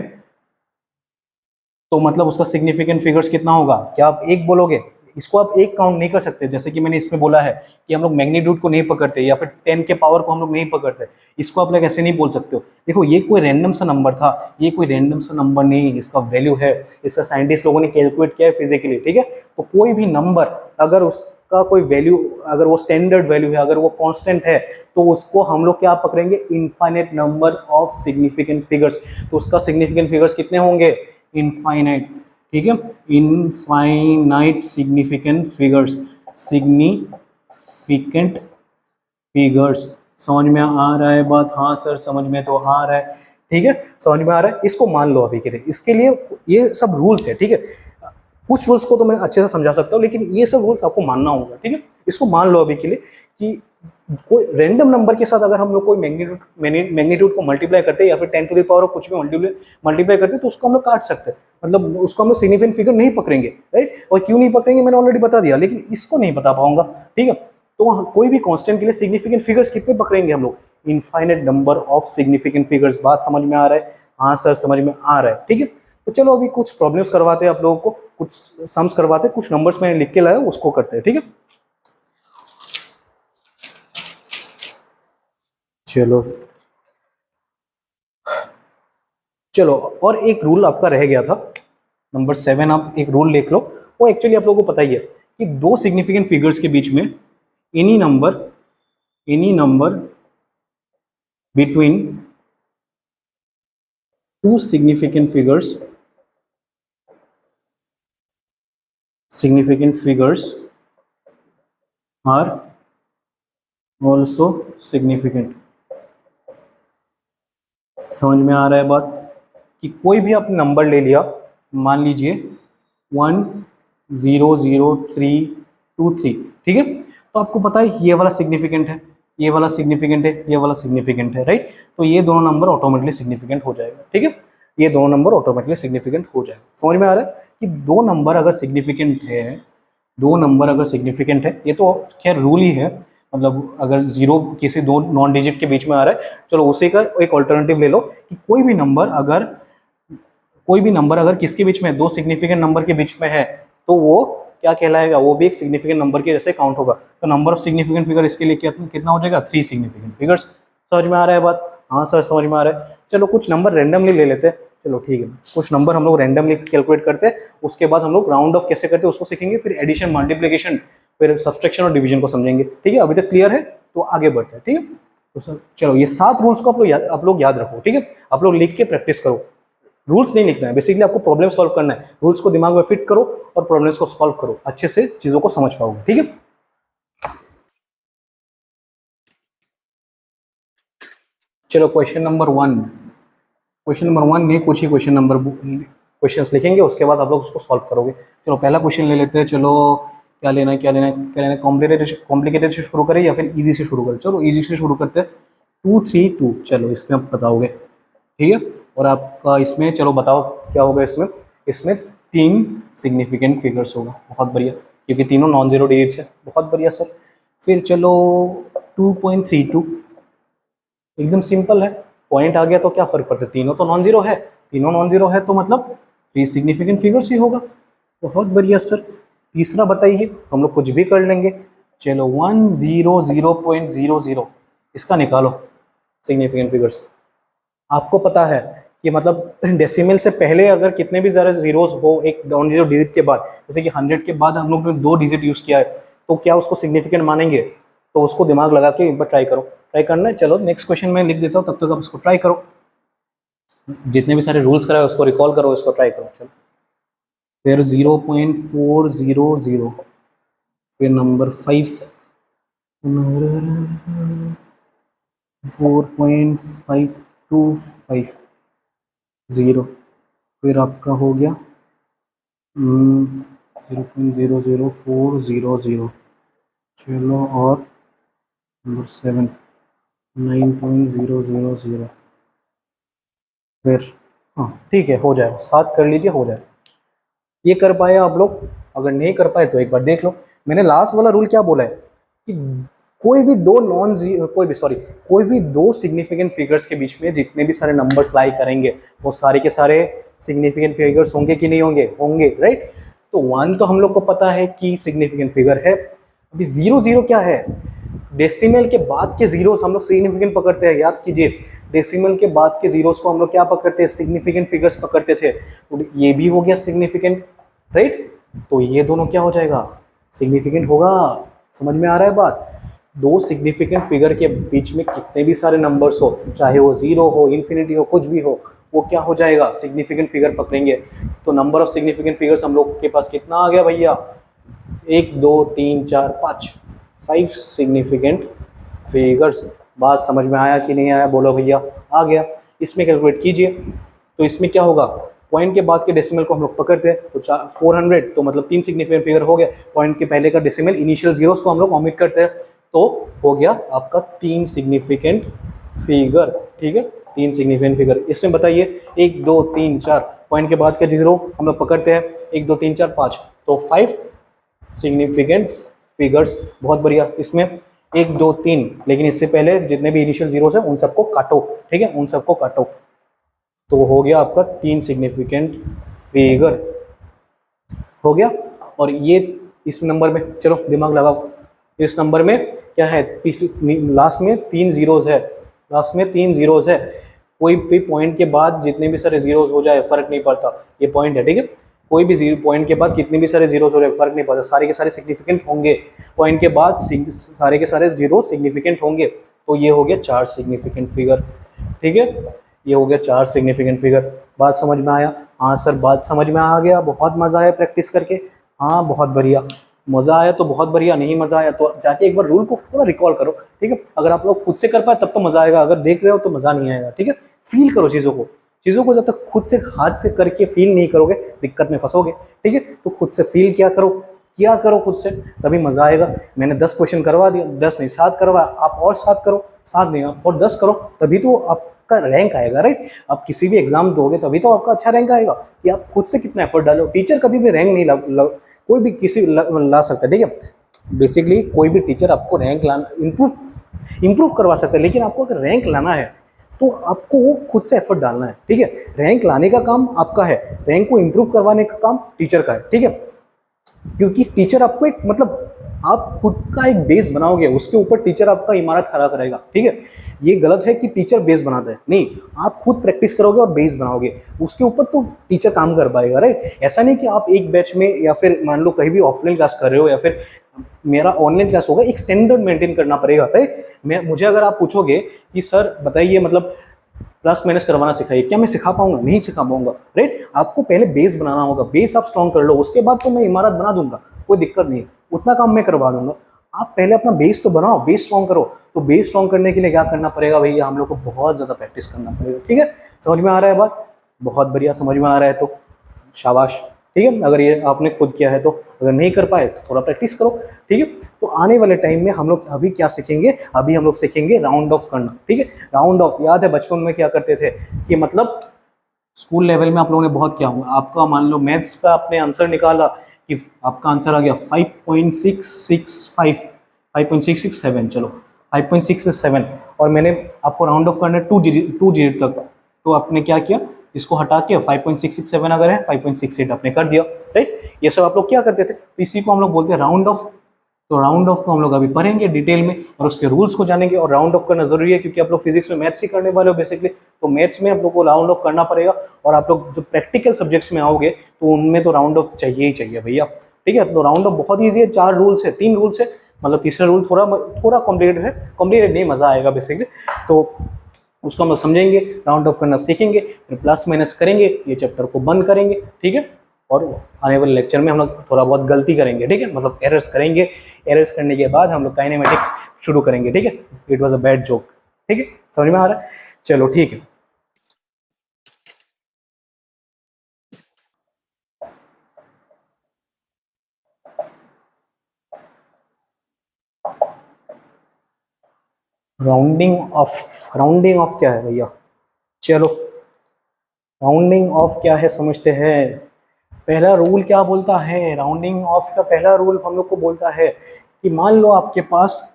तो मतलब उसका सिग्निफिकेंट फिगर्स कितना होगा? क्या आप एक बोलोगे? इसको आप एक काउंट नहीं कर सकते, जैसे कि मैंने इसमें बोला है कि हम लोग मैग्नीट्यूड को नहीं पकड़ते या फिर 10 के पावर को हम लोग नहीं पकड़ते, इसको आप लोग ऐसे नहीं बोल सकते हो। देखो ये कोई रैंडम सा नंबर था, ये कोई रैंडम सा नंबर नहीं, इसका वैल्यू है, इसका साइंटिस्ट लोगों ने कैलकुलेट किया है फिजिकली, ठीक है। तो कोई भी नंबर अगर उसका कोई वैल्यू, अगर वो स्टैंडर्ड वैल्यू है, अगर वो कांस्टेंट है, तो उसको हम लोग क्या पकड़ेंगे? Infinite number of significant figures. तो उसका सिग्निफिकेंट फिगर्स कितने होंगे? इनफाइनाइट, ठीक है, infinite significant figures, significant figures. समझ में आ रहा है बात? हाँ सर समझ में तो आ रहा है, ठीक है, समझ में आ रहा है। इसको मान लो अभी के लिए, इसके लिए ये सब रूल्स है, ठीक है। कुछ रूल्स को तो मैं अच्छे से समझा सकता हूँ, लेकिन ये सब रूल्स आपको मानना होगा, ठीक है। इसको मान लो अभी के लिए कि कोई रैंडम नंबर के साथ अगर हम लोग कोई मैग्नीट्यूड को मल्टीप्लाई करते हैं या फिर 10 टू द पावर ऑफ कुछ भी मल्टीप्लाई करते हैं, तो उसको हम लोग काट सकते हैं, मतलब उसको हम लोग सिग्निफिकेंट फिगर नहीं पकड़ेंगे, राइट। और क्यों नहीं पकड़ेंगे मैंने ऑलरेडी बता दिया, लेकिन इसको नहीं बता पाऊंगा, ठीक है। तो कोई भी कांस्टेंट के लिए सिग्निफिकेंट फिगर्स कितने पकड़ेंगे हम लोग? Infinite number of significant figures. बात समझ में आ रहा है? हाँ सर समझ में आ रहा है, ठीक है। तो चलो अभी कुछ प्रॉब्लम्स करवाते हैं आप लोगों को, कुछ सम्स करवाते हैं, कुछ नंबर्स मैंने लिख के लाया उसको करते हैं, ठीक है। चलो चलो, और एक रूल आपका रह गया था, नंबर 7, आप एक रूल लिख लो। वो एक्चुअली आप लोगों को पता ही है कि दो सिग्निफिकेंट फिगर्स के बीच में any number between two significant figures are also significant। समझ में आ रहा है बात? कि कोई भी आपने नंबर ले लिया, मान लीजिए 1 0 0 3 2 3, ठीक है। तो आपको पता है ये वाला सिग्निफिकेंट है, ये वाला सिग्निफिकेंट है, ये वाला सिग्निफिकेंट है, राइट। तो ये दोनों नंबर ऑटोमेटिकली सिग्निफिकेंट हो जाएगा, ठीक है। ये दोनों नंबर ऑटोमेटिकली सिग्निफिकेंट हो जाएगा। समझ में आ रहा है कि दो नंबर अगर सिग्निफिकेंट है, दो नंबर अगर सिग्निफिकेंट है, ये तो खैर रूल ही है, मतलब अगर जीरो किसी दो नॉन डिजिट के बीच में आ रहा है, चलो उसी का एक ऑल्टरनेटिव ले लो कि कोई भी नंबर अगर किसके बीच में, दो सिग्निफिकेंट नंबर के बीच में है, तो वो क्या कहलाएगा? वो भी एक सिग्निफिकेंट नंबर के जैसे काउंट होगा। तो नंबर ऑफ सिग्निफिकेंट फिगर इसके लिए कितना हो जाएगा? 3 सिग्निफिकेंट फिगर्स। समझ में आ रहा है बात? हाँ सर समझ में आ रहा है। चलो कुछ नंबर रैंडमली ले लेते हैं, चलो ठीक है, कुछ नंबर हम लोग रैंडमली कैलकुलेट करते हैं, उसके बाद हम लोग राउंड ऑफ कैसे करते हैं उसको सीखेंगे, फिर एडिशन, मल्टीप्लिकेशन, फिर सब्सट्रैक्शन और डिवीजन को समझेंगे, ठीक है। अभी तक क्लियर है? तो आगे बढ़ते हैं, ठीक है। तो सर चलो ये 7 रूल्स को आप लोग याद रखो, ठीक है। आप लोग लिख के प्रैक्टिस करो। रूल्स नहीं लिखना है, बेसिकली आपको प्रॉब्लम सॉल्व करना है। रूल्स को दिमाग में फिट करो और प्रॉब्लम्स को सॉल्व करो, अच्छे से चीजों को समझ पाओगे, ठीक है। चलो क्वेश्चन नंबर 1 में कुछ ही क्वेश्चंस लिखेंगे, उसके बाद आप लोग उसको सॉल्व करोगे। चलो पहला क्वेश्चन ले लेते हैं। चलो क्या लेना है, क्या लेना है, क्या लेना है? कॉम्प्लिकेटेड से शुरू करें या फिर इजी से शुरू करें? चलो इजी से शुरू करते हैं। 2 3 2, चलो इसमें आप बताओगे, ठीक है। और आपका इसमें, चलो बताओ क्या होगा इसमें? इसमें 3 सिग्निफिकेंट फिगर्स होगा, बहुत बढ़िया, क्योंकि तीनों नॉन जीरो डिजिट्स है, बहुत बढ़िया सर। फिर चलो 2.32, एकदम सिंपल है, पॉइंट आ गया तो क्या फर्क पड़ता है, तीनों तो नॉन जीरो है, तीनों नॉन जीरो है तो मतलब 3 सिग्निफिकेंट फिगर्स ही होगा, बहुत बढ़िया सर। तीसरा बताइए, हम लोग कुछ भी कर लेंगे। चलो 100.00, इसका निकालो सिग्निफिकेंट फिगर्स। आपको पता है कि मतलब डेसिमल से पहले अगर कितने भी ज़्यादा जीरोस हो एक नॉन जीरो डिजिट के बाद, जैसे कि 100 के बाद हम लोग ने 2 डिजिट यूज़ किया है, तो क्या उसको सिग्निफिकेंट मानेंगे? तो उसको दिमाग लगा के एक बार ट्राई करो, ट्राई करना है। चलो नेक्स्ट क्वेश्चन मैं लिख देता हूँ, तब तक आप उसको ट्राई करो, जितने भी सारे रूल्स कराए उसको रिकॉल करो, इसको ट्राई करो। चलो फिर 0.400, फिर नंबर 5, 4.525, 0, फिर आपका हो गया 0.00400, चलो, और नंबर 7 9.000, फिर हाँ ठीक है, हो जाए, 7 कर लीजिए, हो जाए। ये कर पाए आप लोग? अगर नहीं कर पाए तो एक बार देख लो। मैंने लास्ट वाला रूल क्या बोला है कि कोई भी दो नॉन जीरो कोई भी सॉरी कोई भी दो सिग्निफिकेंट फिगर्स के बीच में जितने भी सारे नंबर्स लाई करेंगे वो सारे के सारे सिग्निफिकेंट फिगर्स होंगे कि नहीं होंगे? होंगे, राइट। तो 1 तो हम लोग को पता है कि सिग्निफिकेंट फिगर है। अभी 0 क्या है? डेसिमल के बाद के जीरोस हम लोग सिग्निफिकेंट पकड़ते हैं, याद कीजिए। डेसिमल के बाद के जीरोस को हम लोग क्या पकड़ते हैं? सिग्निफिकेंट फिगर्स पकड़ते थे। तो ये भी हो गया सिग्निफिकेंट, राइट। तो ये दोनों क्या हो जाएगा? सिग्निफिकेंट होगा। समझ में आ रहा है बात? दो सिग्निफिकेंट फिगर के बीच में कितने भी सारे नंबर्स हो, चाहे वो 0 हो, इन्फिनिटी हो, कुछ भी हो, वो क्या हो जाएगा? सिग्निफिकेंट फिगर पकड़ेंगे। तो नंबर ऑफ सिग्निफिकेंट फिगर्स हम लोग के पास कितना आ गया भैया? 1 2 3 4 5, 5 सिग्निफिकेंट फिगर्स। बात समझ में आया कि नहीं आया? बोलो भैया। आ गया। इसमें कैलकुलेट कीजिए। तो इसमें क्या होगा? पॉइंट के बाद के डेसिमल को हम लोग पकड़ते हैं, तो 400 तो मतलब 3 सिग्निफिकेंट फिगर हो गया। पॉइंट के पहले का डेसिमल इनिशियल जीरोस को हम लोग ऑमिट करते हैं, तो हो गया आपका 3 सिग्निफिकेंट फिगर। ठीक है, 3 सिग्निफिकेंट फिगर। इसमें बताइए 1 2 3 4, पॉइंट के बाद के जीरो हम लोग पकड़ते हैं, 1 2 3 4 5, तो 5 सिग्निफिकेंट फिगर्स। बहुत बढ़िया। इसमें 1 2 3, लेकिन इससे पहले जितने भी इनिशियल जीरोस हैं उन सबको काटो। ठीक है, उन सबको काटो। तो हो गया आपका 3 सिग्निफिकेंट फिगर हो गया। और ये इस नंबर में, चलो दिमाग लगाओ, इस नंबर में क्या है? पिछली लास्ट में 3 जीरोस है, लास्ट में 3 जीरोस है। कोई भी पॉइंट के बाद जितने भी सारे जीरोस हो जाए फर्क नहीं पड़ता, ये पॉइंट है, ठीक है। कोई भी जीरो पॉइंट के बाद कितने भी सारे जीरोस हो जाए फर्क नहीं पड़ता, सारे के सारे सिग्निफिकेंट होंगे। पॉइंट के बाद सारे के सारे जीरो सिग्निफिकेंट होंगे। तो ये हो गया 4 सिग्निफिकेंट फिगर। ठीक है, ये हो गया 4 सिग्निफिकेंट फिगर। बात समझ में आया? हाँ सर, बात समझ में आ गया। बहुत मजा आया प्रैक्टिस करके। हाँ बहुत बढ़िया। मजा आया तो बहुत बढ़िया, नहीं मजा आया तो जाके एक बार रूल को थोड़ा रिकॉल करो। ठीक है, अगर आप लोग खुद से कर पाए तब तो मजा आएगा, अगर देख रहे हो तो मजा नहीं आएगा। ठीक है, फील करो चीजों को। चीजों को जब तक खुद से हाथ से करके फील नहीं करोगे दिक्कत में फंसोगे। ठीक है, तो खुद से फील किया करो खुद से, तभी मजा आएगा। मैंने 10 क्वेश्चन करवा दिया, 10 नहीं 7 करवा, आप और 7 करो, 7 नहीं आप और 10 करो, तभी तो आपका रैंक आएगा, राइट। आप किसी भी एग्जाम दोगे तभी तो आपका अच्छा रैंक आएगा, कि आप खुद से कितना एफर्ट डालो। टीचर कभी भी रैंक नहीं कोई भी किसी ला सकता है। ठीक है, बेसिकली कोई भी टीचर आपको रैंक लाना इंप्रूव करवा सकता है, लेकिन आपको अगर रैंक लाना है तो आपको वो खुद से एफर्ट डालना है। ठीक है, रैंक लाने का काम आपका है, रैंक को इंप्रूव करवाने का काम टीचर का है। ठीक है, क्योंकि टीचर आपको एक मतलब आप खुद का एक बेस बनाओगे, उसके ऊपर टीचर आपका इमारत खड़ा करेगा। ठीक है, ये गलत है कि टीचर बेस बनाता है, नहीं, आप खुद प्रैक्टिस करोगे और बेस बनाओगे, उसके ऊपर तो टीचर काम कर पाएगा, राइट। ऐसा नहीं कि आप एक बैच में या फिर मान लो कहीं भी ऑफलाइन क्लास कर रहे हो या फिर मेरा ऑनलाइन क्लास होगा, एक स्टैंडर्ड मेंटेन करना पड़ेगा, राइट। मुझे अगर आप पूछोगे कि सर बताइए मतलब प्लस माइनस करवाना सिखाइए, क्या मैं सिखा पाऊंगा? नहीं सिखा पाऊंगा, राइट। आपको पहले बेस बनाना होगा, बेस आप स्ट्रॉन्ग कर लो, उसके बाद तो मैं इमारत बना दूंगा, कोई दिक्कत नहीं है, उतना काम मैं करवा दूंगा। आप पहले अपना बेस तो बनाओ, बेस स्ट्रॉन्ग करो। तो बेस स्ट्रॉन्ग करने के लिए क्या करना पड़ेगा भैया? हम लोग को बहुत ज्यादा प्रैक्टिस करना पड़ेगा। ठीक है, समझ में आ रहा है बात? बहुत बढ़िया, समझ में आ रहा है तो शाबाश। ठीक है, अगर ये आपने खुद किया है तो, अगर नहीं कर पाए तो थोड़ा प्रैक्टिस करो। ठीक है, तो आने वाले टाइम में हम लोग अभी क्या सीखेंगे? अभी हम लोग सीखेंगे राउंड ऑफ करना। ठीक है, राउंड ऑफ याद है बचपन में क्या करते थे कि मतलब स्कूल लेवल में आप लोगों ने बहुत किया होगा। आपका मान लो मैथ्स का आपने आंसर निकाला कि आपका आंसर आ गया 5.665, 5.667, चलो 5.667, और मैंने आपको राउंड ऑफ करना है 2 डिजिट तक, तो आपने क्या किया? इसको हटा के 5.667 अगर है 5.68 आपने कर दिया, राइट। ये सब आप लोग क्या करते थे, तो इसी को हम लोग बोलते हैं राउंड ऑफ। तो राउंड ऑफ को हम लोग अभी पढ़ेंगे डिटेल में और उसके रूल्स को जानेंगे। और राउंड ऑफ करना जरूरी है क्योंकि आप लोग फिजिक्स में मैथ्स ही करने वाले हो बेसिकली, तो मैथ्स में आप लोग को राउंड ऑफ करना पड़ेगा। और आप लोग जब प्रैक्टिकल सब्जेक्ट्स में आओगे तो उनमें तो राउंड ऑफ चाहिए ही चाहिए भैया। ठीक है, तो राउंड ऑफ बहुत ईजी है, 4 रूल्स है, 3 रूल्स है, मतलब तीसरा रूल थोड़ा थोड़ा कॉम्प्लिकेटेड है, कॉम्प्लिकेटेड नहीं, मजा आएगा बेसिकली। तो उसको हम लोग समझेंगे, राउंड ऑफ करना सीखेंगे, फिर प्लस माइनस करेंगे, ये चैप्टर को बंद करेंगे। ठीक है, और आने वाले लेक्चर में हम लोग थोड़ा बहुत गलती करेंगे, ठीक है, मतलब एरर्स करेंगे। एरर्स करने के बाद हम लोग काइनेमेटिक्स शुरू करेंगे। ठीक है, it was a bad joke. ठीक है, समझ में आ रहा है? चलो ठीक है। राउंडिंग ऑफ क्या है भैया, चलो राउंडिंग ऑफ क्या है समझते हैं। पहला रूल क्या बोलता है, राउंडिंग ऑफ का पहला रूल हम लोग को बोलता है कि मान लो आपके पास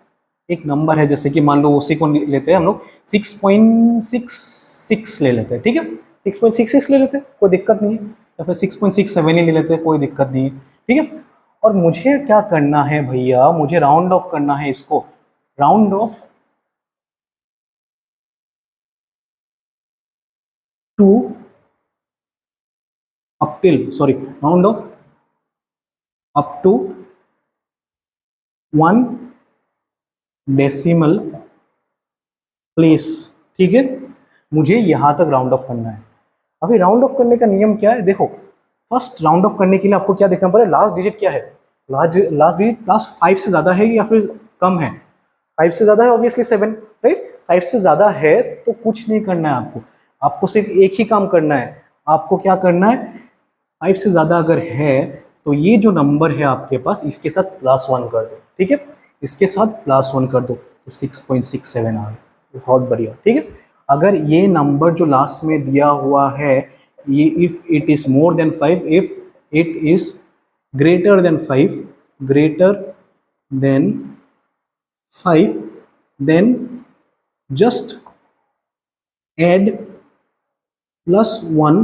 एक नंबर है, जैसे कि मान लो उसी को लेते हैं हम लोग 6.66 ले लेते हैं, ठीक है 6.66 ले लेते हैं, कोई दिक्कत नहीं है, या फिर 6.67 ही ले लेते हैं, कोई दिक्कत नहीं है, ठीक है। और मुझे क्या करना है भैया, मुझे राउंड ऑफ करना है इसको, round off to up till, sorry round off up to 1 decimal place, ठीक है। मुझे यहां तक राउंड ऑफ करना है। अभी राउंड ऑफ करने का नियम क्या है, देखो फर्स्ट राउंड ऑफ करने के लिए आपको क्या देखना पड़ेगा, लास्ट डिजिट क्या है, लास्ट डिजिट प्लस 5 से ज्यादा है या फिर कम है। 5 से ज्यादा है ऑब्वियसली 7, राइट। 5 से ज्यादा है तो कुछ नहीं करना है आपको, आपको सिर्फ एक ही काम करना है। आपको क्या करना है, 5 से ज्यादा अगर है तो ये जो नंबर है आपके पास इसके साथ +1 कर दो, ठीक है, इसके साथ +1 कर दो तो 6.67 आ गया, बहुत बढ़िया, ठीक है। अगर ये नंबर जो लास्ट में दिया हुआ है ये if it is more than 5, if it is greater than 5, greater than 5, then just add +1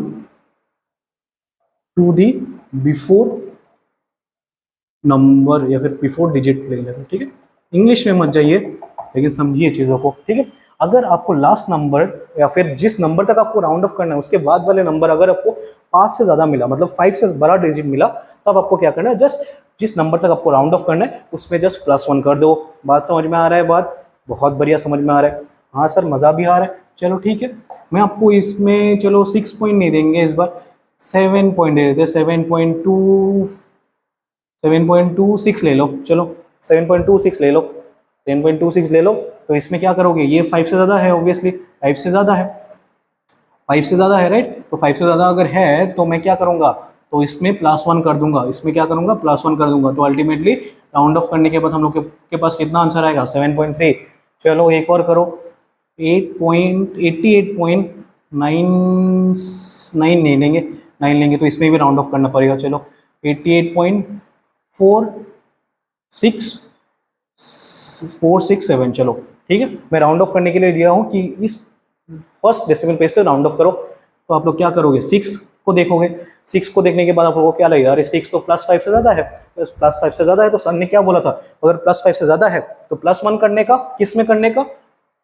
to the before number या फिर बिफोर डिजिट ले लेते हैं, ठीक है। इंग्लिश में मत जाइए लेकिन समझिए चीज़ों को, ठीक है। अगर आपको लास्ट नंबर या फिर जिस नंबर तक आपको राउंड ऑफ करना है उसके बाद वाले नंबर अगर आपको 5 से ज़्यादा मिला, मतलब 5 से बड़ा डिजिट मिला, तब आपको क्या करना है, जस्ट जिस नंबर तक आपको राउंड ऑफ करना है उसमें जस्ट +1 कर दो। बात समझ में आ रहा है, बात बहुत बढ़िया समझ में आ रहा है, हाँ सर मज़ा भी आ रहा है, चलो ठीक है। मैं आपको इसमें चलो 6 पॉइंट नहीं देंगे इस बार, 7 पॉइंट दे देते, 7.26 ले लो, चलो 7.26 ले लो, 7.26 ले लो। तो इसमें क्या करोगे, ये 5 से ज़्यादा है ऑब्वियसली, 5 से ज़्यादा है, 5 से ज़्यादा है, राइट। तो 5 से ज़्यादा अगर है तो मैं क्या करूँगा, तो इसमें +1 कर दूंगा, इसमें क्या करूँगा +1 कर दूंगा। तो अल्टीमेटली राउंड ऑफ करने के बाद हम लोग के पास कितना आंसर आएगा, 7.3। चलो एक और करो, 88.99 नहीं लेंगे, 9 लेंगे तो इसमें भी राउंड ऑफ करना पड़ेगा। चलो 88.467, चलो ठीक है। मैं राउंड ऑफ करने के लिए दिया हूँ कि इस फर्स्ट डेसिमल प्लेस तक राउंड ऑफ करो। तो आप लोग क्या करोगे, 6 को देखोगे, 6 को देखने के बाद आप लोगों को क्या लगेगा, अरे 6 तो +5 से ज़्यादा है, +5 से ज़्यादा है तो सर ने क्या बोला था, अगर +5 से ज़्यादा है तो +1 करने का, किस में करने का,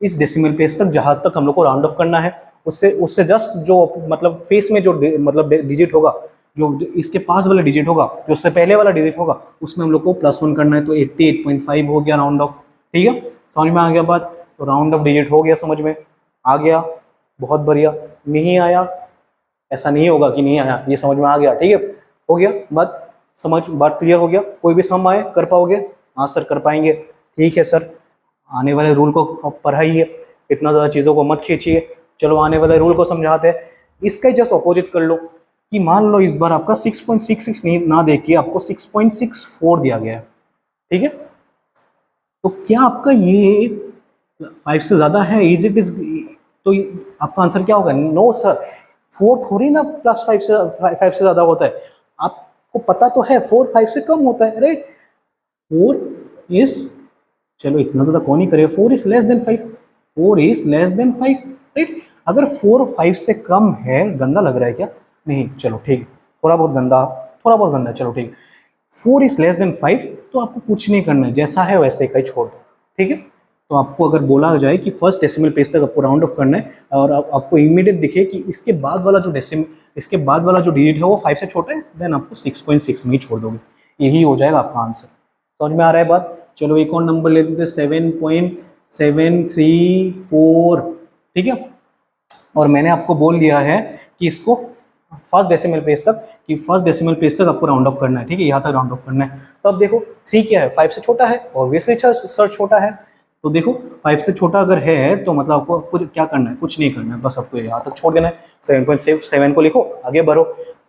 इस डेसिमल प्लेस तक जहाँ तक हम लोग को राउंड ऑफ करना है, उससे जस्ट जो मतलब फेस में जो मतलब डिजिट होगा, जो इसके पास वाला डिजिट होगा, जो उससे पहले वाला डिजिट होगा, उसमें हम लोग को +1 करना है। तो 88.5 हो गया राउंड ऑफ, ठीक है, समझ में आ गया बात। तो राउंड ऑफ डिजिट हो गया, समझ में आ गया, बहुत बढ़िया। नहीं आया, ऐसा नहीं होगा कि नहीं आया, ये समझ में आ गया, ठीक है, हो गया बात, समझ बात क्लियर हो गया। कोई भी सम आए कर पाओगे, हाँ सर कर पाएंगे, ठीक है सर। आने वाले रूल को पढ़ाइए, इतना ज़्यादा चीज़ों को मत खींचिए। चलो आने वाले रूल को समझाते हैं। इसका ही जस्ट अपोजिट कर लो कि मान लो इस बार आपका 6.66 नहीं ना दे के आपको 6.64 दिया गया है, ठीक है। तो क्या आपका ये 5 से ज़्यादा है, इज इट इज, तो आपका आंसर क्या होगा, नो सर। 4 थोड़ी ना +5 से 5 से ज़्यादा होता है, आपको पता तो है 4 5 से कम होता है, राइट। 4 इज, चलो इतना ज़्यादा कौन ही करे, 4 is less than 5, 4 is less than 5, right. अगर 4 5 से कम है, गंदा लग रहा है क्या, नहीं, चलो ठीक है, थोड़ा बहुत गंदा, चलो ठीक है। 4 इज लेस देन 5 तो आपको कुछ नहीं करना है, जैसा है वैसे का ही छोड़ दो, ठीक है। तो आपको अगर बोला जाए कि फर्स्ट डेसिमल प्लेस तक आपको राउंड ऑफ करना है और आपको इमीडिएट दिखे कि इसके बाद वाला जो इसके बाद वाला जो डिजिट है वो 5 से छोटा है, देन आपको 6.6 में ही छोड़ दोगे, यही हो जाएगा आपका आंसर। समझ में आ रहा है बात। चलो एक और नंबर ले लेते हैं, 7.734, ठीक है। और मैंने आपको बोल दिया है कि इसको फर्स्ट डेसिमल प्लेस तक आपको राउंड ऑफ करना है, ठीक है, यहाँ तक राउंड ऑफ करना है। तो अब देखो 3 क्या है, 5 से छोटा है, ऑब्वियसली सर छोटा है। तो देखो 5 से छोटा अगर है तो मतलब आपको क्या करना है, कुछ नहीं करना है, बस आपको यहाँ तक छोड़ देना है। 7.7 को लिखो, आगे बढ़ो।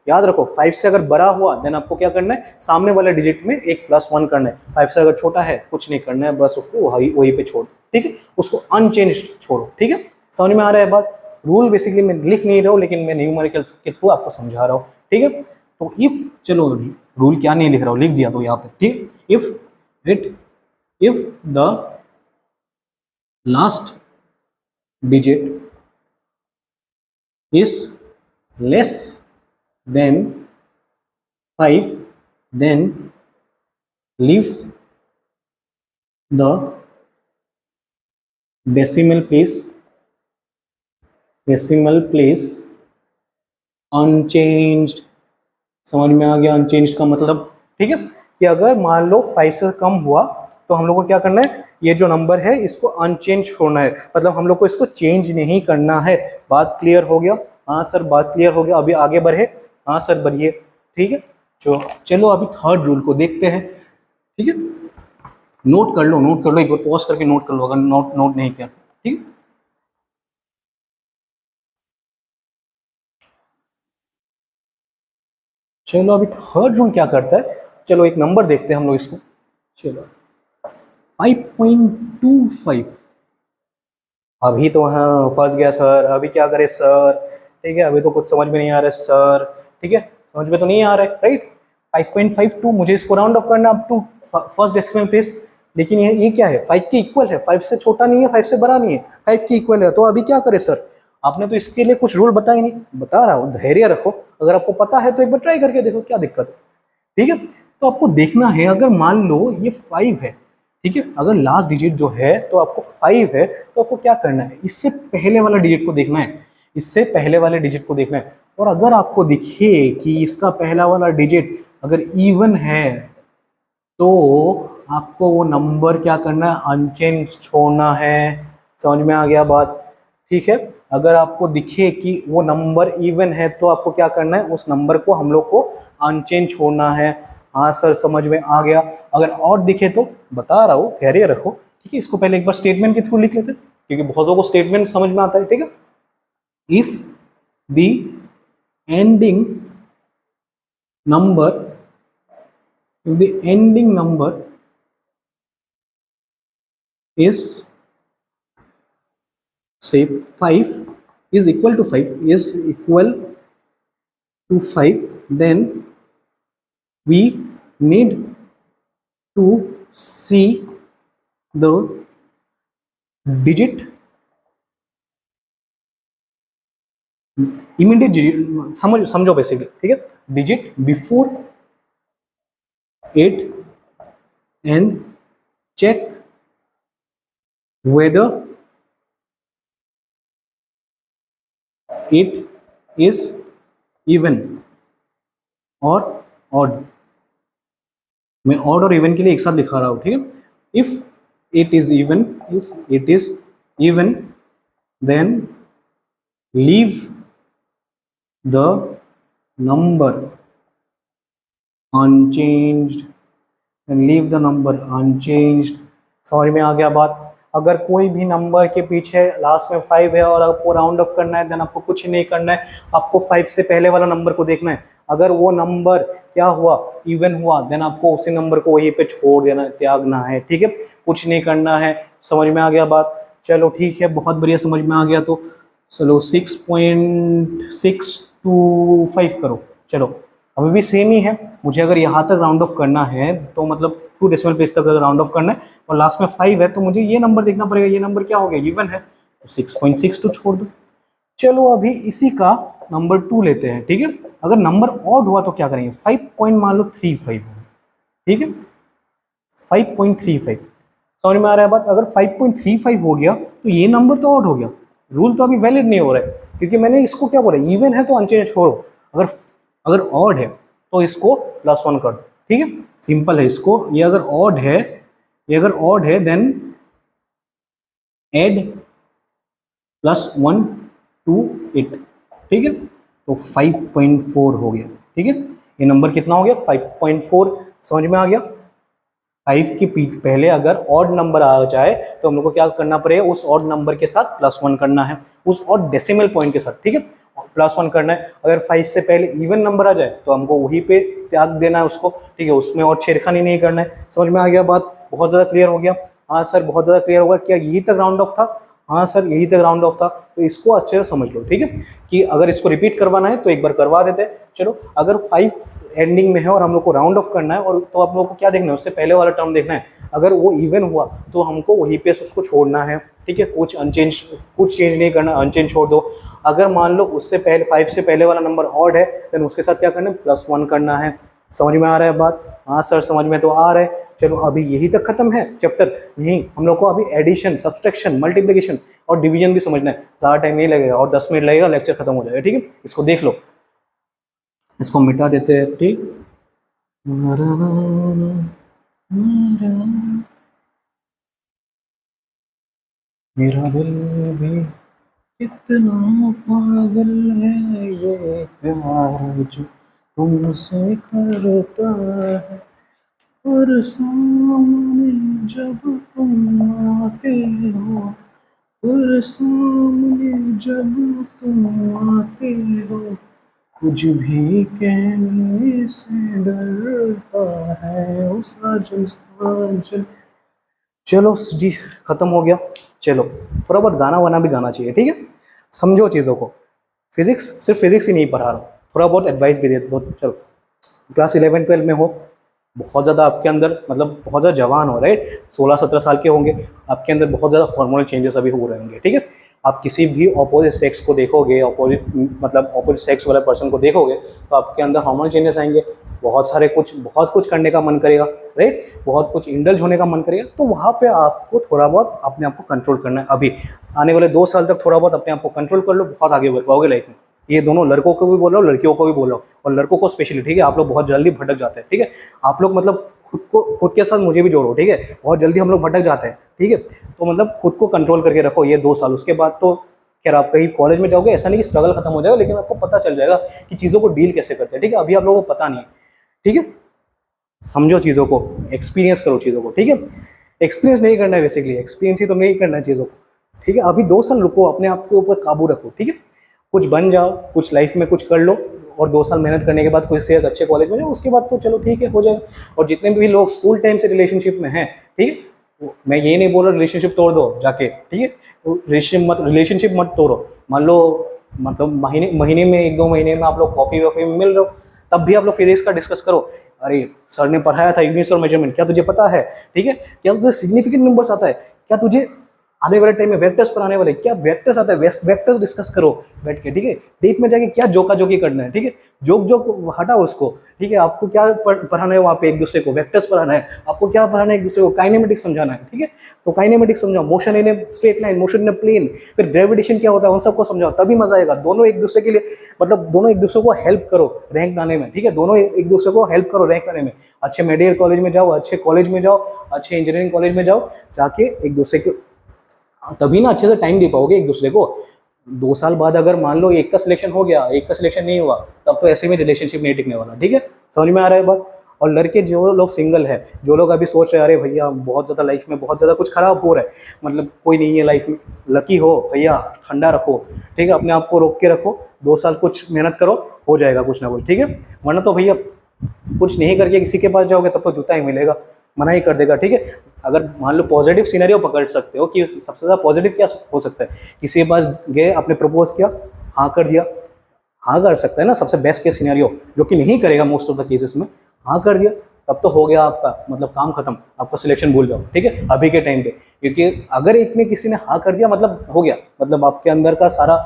याद रखो 5 से अगर बड़ा हुआ देन आपको क्या करना है, सामने वाले डिजिट में एक +1 करना है। 5 से अगर छोटा है कुछ नहीं करना है, बस उसको वही पे छोड़, ठीक है, उसको अनचेंज छोड़ो, ठीक है। समझ में आ रहा है बात? रूल बेसिकली मैं लिख नहीं रहा हूँ, लेकिन मैं न्यूमेरिकल के थ्रू आपको समझा रहा हूँ, ठीक है। तो इफ, चलो रूल क्या नहीं लिख रहा हूँ, लिख दिया तो यहाँ पे, ठीक। If the last digit is less than 5, then leave the decimal place unchanged। समझ में आ गया अनचेंज्ड का मतलब, ठीक है, कि अगर मान लो 5 से कम हुआ तो हम लोग को क्या करना है, ये जो नंबर है इसको अनचेंज छोड़ना है, मतलब हम लोग को इसको चेंज नहीं करना है। बात क्लियर हो गया? हाँ सर बात क्लियर हो गया, अभी आगे बढ़े? हाँ सर बढ़िए, ठीक है। चलो अभी थर्ड रूल को देखते हैं, ठीक है। नोट कर लो एक बार पॉज करके नोट कर लो अगर नोट नहीं किया, ठीक है। चलो अभी थर्ड रूल क्या करता है, चलो एक नंबर देखते हैं हम लोग इसको। चलो 5.25, अभी तो हाँ फंस गया सर, अभी क्या करे सर, ठीक है, अभी तो कुछ समझ में नहीं आ रहा है सर, ठीक है, समझ में तो नहीं आ रहा है, राइट। 5.52 मुझे इसको राउंड ऑफ करना up to first decimal place, लेकिन ये क्या है, 5 के इक्वल है, 5 से छोटा नहीं है, 5 से बड़ा नहीं है, 5 के इक्वल है। तो अभी क्या करे सर, आपने तो इसके लिए कुछ रूल बताए नहीं, बता रहा हूँ धैर्य रखो, अगर आपको पता है तो एक बार ट्राई करके देखो क्या दिक्कत है, ठीक है। तो आपको देखना है, अगर मान लो ये 5 है, ठीक है, अगर लास्ट डिजिट जो है तो आपको 5 है, तो आपको क्या करना है, इससे पहले वाला डिजिट को देखना है, इससे पहले वाले डिजिट को देखना है। और अगर आपको दिखे कि इसका पहला वाला डिजिट अगर इवन है तो आपको वो नंबर क्या करना है, अनचेंज छोड़ना है। समझ में आ गया बात? ठीक है, अगर आपको दिखे कि वो नंबर इवन है तो आपको क्या करना है, उस नंबर को हम लोग को अनचेंज छोड़ना है। हाँ सर समझ में आ गया। अगर और दिखे तो बता रहा हूँ, धैर्य रखो, ठीक है। इसको पहले एक बार स्टेटमेंट के थ्रू लिख लेते हैं, क्योंकि बहुत लोगों को स्टेटमेंट समझ में आता है, ठीक है। If the ending number is say 5 is equal to 5, then we need to see the digit immediate, समझो बेसिकली, ठीक है, digit before 8 and check whether it is even or odd। मैं odd और even के लिए एक साथ दिखा रहा हूं, ठीक है। if it is even then leave the number unchanged, समझ में आ गया बात? अगर कोई भी नंबर के पीछे लास्ट में 5 है और आपको राउंड ऑफ करना है, देन आपको कुछ नहीं करना है, आपको 5 से पहले वाला नंबर को देखना है। अगर वो नंबर क्या हुआ, इवन हुआ, देन आपको उसी नंबर को वहीं पे छोड़ देना है, त्यागना है, ठीक है, कुछ नहीं करना है। समझ में आ गया बात? चलो ठीक है, बहुत बढ़िया, समझ में आ गया तो चलो 6.625 करो। चलो अभी भी सेम ही है, मुझे अगर यहाँ तक राउंड ऑफ करना है तो मतलब 2 डेसिमल प्लेस तक अगर राउंड ऑफ करना है और लास्ट में 5 है तो मुझे ये नंबर देखना पड़ेगा, ये नंबर क्या हो गया, इवन है, तो 6.62 छोड़ दो। चलो अभी इसी का नंबर 2 लेते हैं, ठीक है। अगर नंबर ऑड हुआ तो क्या करेंगे, 5.35, ठीक है, 5.35। समझ में आ रहा है बात? अगर 5.35 हो गया तो ये नंबर तो ऑड हो गया, रूल तो अभी वैलिड नहीं हो रहा है, क्योंकि मैंने इसको क्या बोला, इवन है तो अनचेंज छोड़ो, अगर ऑड है तो इसको +1 कर दो, ठीक है, सिंपल है। इसको ये अगर ऑड है देन एड +1 to it, ठीक है, तो 5.4 हो गया, ठीक है। ये नंबर कितना हो गया, 5.4। समझ में आ गया? 5 के पहले अगर ऑड नंबर आ जाए तो हम लोग को क्या करना पड़ेगा, उस ऑड नंबर के साथ +1 करना है, उस ऑड डेसिमल पॉइंट के साथ, ठीक है, +1 करना है। अगर 5 से पहले इवन नंबर आ जाए तो हमको वहीं पे त्याग देना है उसको, ठीक है, उसमें और छेड़खानी नहीं करना है। समझ में आ गया बात? बहुत ज़्यादा क्लियर हो गया? हाँ सर बहुत ज़्यादा क्लियर होगा। क्या यही तक राउंड ऑफ था? हाँ सर यही तक राउंड ऑफ था। तो इसको अच्छे से समझ लो, ठीक है, कि अगर इसको रिपीट करवाना है तो एक बार करवा देते हैं। चलो, अगर 5 एंडिंग में है और हम लोग को राउंड ऑफ करना है, और तो आप लोग को क्या देखना है, उससे पहले वाला टर्म देखना है। अगर वो इवन हुआ तो हमको वहीं पे उसको छोड़ना है, ठीक है, कुछ चेंज नहीं करना, अनचेंज छोड़ दो। अगर मान लो उससे पहले 5 से पहले वाला नंबर ऑड है देन उसके साथ क्या करना है, +1 करना है। समझ में आ रहा है बात? हाँ सर समझ में तो आ रहा है। चलो अभी यही तक खत्म है चैप्टर। नहीं, हम लोग को अभी एडिशन, सब्सट्रैक्शन, मल्टीप्लिकेशन और डिवीजन भी समझना है। ज़्यादा टाइम नहीं लगेगा और 10 मिनट लगेगा, लेक्चर खत्म हो जाएगा, ठीक है। इसको देख लो, इसको मिटा देते हैं, ठीक। मेरा दिल भी कितना पागल है, ये प्यार जो तुमसे करता है, और सामने जब तुम आते हो, और सामने जब तुम आते हो, कुछ भी कहने से डरता है ओ साजन साजन। चलो जी खत्म हो गया। चलो थोड़ा बहुत गाना वाना भी गाना चाहिए, ठीक है। समझो चीज़ों को, फिजिक्स सिर्फ फिजिक्स ही नहीं पढ़ा रहा, थोड़ा बहुत एडवाइस भी दे दो। चलो क्लास 11-12 में हो, बहुत ज़्यादा आपके अंदर मतलब बहुत ज़्यादा जवान हो, राइट, 16-17 साल के होंगे, आपके अंदर बहुत ज़्यादा हार्मोनल चेंजेस अभी हो रहे होंगे, ठीक है। आप किसी भी ऑपोजिट सेक्स को देखोगे, ऑपोजिट सेक्स वाला पर्सन को देखोगे तो आपके अंदर हार्मोनल चेंजेस आएंगे, बहुत कुछ करने का मन करेगा, राइट, बहुत कुछ इंडल्ज होने का मन करेगा। तो वहाँ पे आपको थोड़ा बहुत अपने आप को कंट्रोल करना है। अभी आने वाले 2 साल तक थोड़ा बहुत अपने आप को कंट्रोल कर लो, बहुत आगे बढ़ पाओगे लाइफ में। ये दोनों लड़कों को भी बोल रहा हूँ, लड़कियों को भी बोल रहा हूँ, और लड़कों को स्पेशली, ठीक है। आप लोग बहुत जल्दी भटक जाते हैं, ठीक है। आप लोग मतलब खुद के साथ मुझे भी जोड़ो, ठीक है। बहुत जल्दी हम लोग भटक जाते हैं, ठीक है। तो मतलब खुद को कंट्रोल करके रखो ये 2 साल। उसके बाद तो खैर आप कहीं कॉलेज में जाओगे, ऐसा नहीं कि स्ट्रगल खत्म हो जाएगा, लेकिन आपको पता चल जाएगा कि चीज़ों को डील कैसे करते हैं, ठीक है। अभी आप लोगों को पता नहीं है, ठीक है। समझो चीज़ों को, एक्सपीरियंस करो चीज़ों को, ठीक है। एक्सपीरियंस नहीं करना है, बेसिकली एक्सपीरियंस ही तो नहीं करना है चीज़ों को, ठीक है। अभी 2 साल रुको, अपने आप के ऊपर काबू रखो, ठीक है। कुछ बन जाओ, कुछ लाइफ में कुछ कर लो, और 2 साल मेहनत करने के बाद किसी एक अच्छे कॉलेज में जाओ, उसके बाद तो चलो ठीक है, हो जाएगा। और जितने भी लोग स्कूल टाइम से रिलेशनशिप में हैं, ठीक है, मैं ये नहीं बोल रहा रिलेशनशिप तोड़ दो जाके, ठीक है। रिलेशनशिप मत तोड़ो। मान लो मतलब महीने में 1-2 महीने में आप लोग कॉफ़ी वॉफ़ी में मिल रहे हो, तब भी आप लोग फिजिक्स का डिस्कस करो। अरे सर ने पढ़ाया था यूनिट्स और मेजरमेंट, क्या तुझे पता है, ठीक है। क्या तुझे सिग्निफिकेंट नंबर्स आता है, क्या तुझे आने वाले टाइम में वेक्टर्स पढ़ाने वाले, क्या वेक्टर्स आता है, वेक्टर्स डिस्कस करो बैठ के, ठीक है। डीप में जाके क्या जोका जोकी करना है, ठीक है। जोक हटाओ उसको, ठीक है। आपको क्या पढ़ाना है वहाँ पे, एक दूसरे को वेक्टर्स पढ़ाना है, आपको क्या पढ़ाना है, एक दूसरे को काइनेमेटिक्स समझाना है, ठीक है। तो काइनेमेटिक्स समझाओ, motion in a straight line, motion in a plane, फिर ग्रेविटेशन क्या होता है उन सबको समझाओ, तभी मजा आएगा। दोनों एक दूसरे के लिए मतलब दोनों एक दूसरे को हेल्प करो रैंक लाने में, ठीक है। दोनों एक दूसरे को हेल्प करो रैंक लाने में। अच्छे मेडिकल कॉलेज में जाओ, अच्छे कॉलेज में जाओ, अच्छे इंजीनियरिंग कॉलेज में जाओ, जाके एक दूसरे के तभी ना अच्छे से टाइम दे पाओगे एक दूसरे को। 2 साल बाद अगर मान लो एक का सिलेक्शन हो गया, एक का सिलेक्शन नहीं हुआ, तब तो ऐसे में रिलेशनशिप नहीं टिकने वाला, ठीक है। समझ में आ रहा है बात? और लड़के जो लोग सिंगल है, जो लोग अभी सोच रहे हैं अरे भैया बहुत ज़्यादा लाइफ में बहुत ज़्यादा कुछ खराब हो रहा है, मतलब कोई नहीं है लाइफ में, लकी हो भैया, ठंडा रखो, ठीक है। अपने आप को रोक के रखो, 2 साल कुछ मेहनत करो, हो जाएगा कुछ ना कुछ, ठीक है। वरना तो भैया कुछ नहीं करके किसी के पास जाओगे तब तो जूता ही मिलेगा, मना ही कर देगा, ठीक है। अगर मान लो पॉजिटिव सिनेरियो पकड़ सकते हो कि सबसे ज़्यादा पॉजिटिव क्या हो सकता है, किसी के पास गए, आपने प्रपोज किया, हाँ कर दिया, हाँ कर सकता है ना, सबसे बेस्ट केस सिनेरियो, जो कि नहीं करेगा मोस्ट ऑफ द केसेस में, हाँ कर दिया, तब तो हो गया आपका मतलब काम खत्म, आपका सिलेक्शन भूल जाओ, ठीक है, अभी के टाइम पे। क्योंकि अगर एक ने किसी ने हाँ कर दिया मतलब हो गया, मतलब आपके अंदर का सारा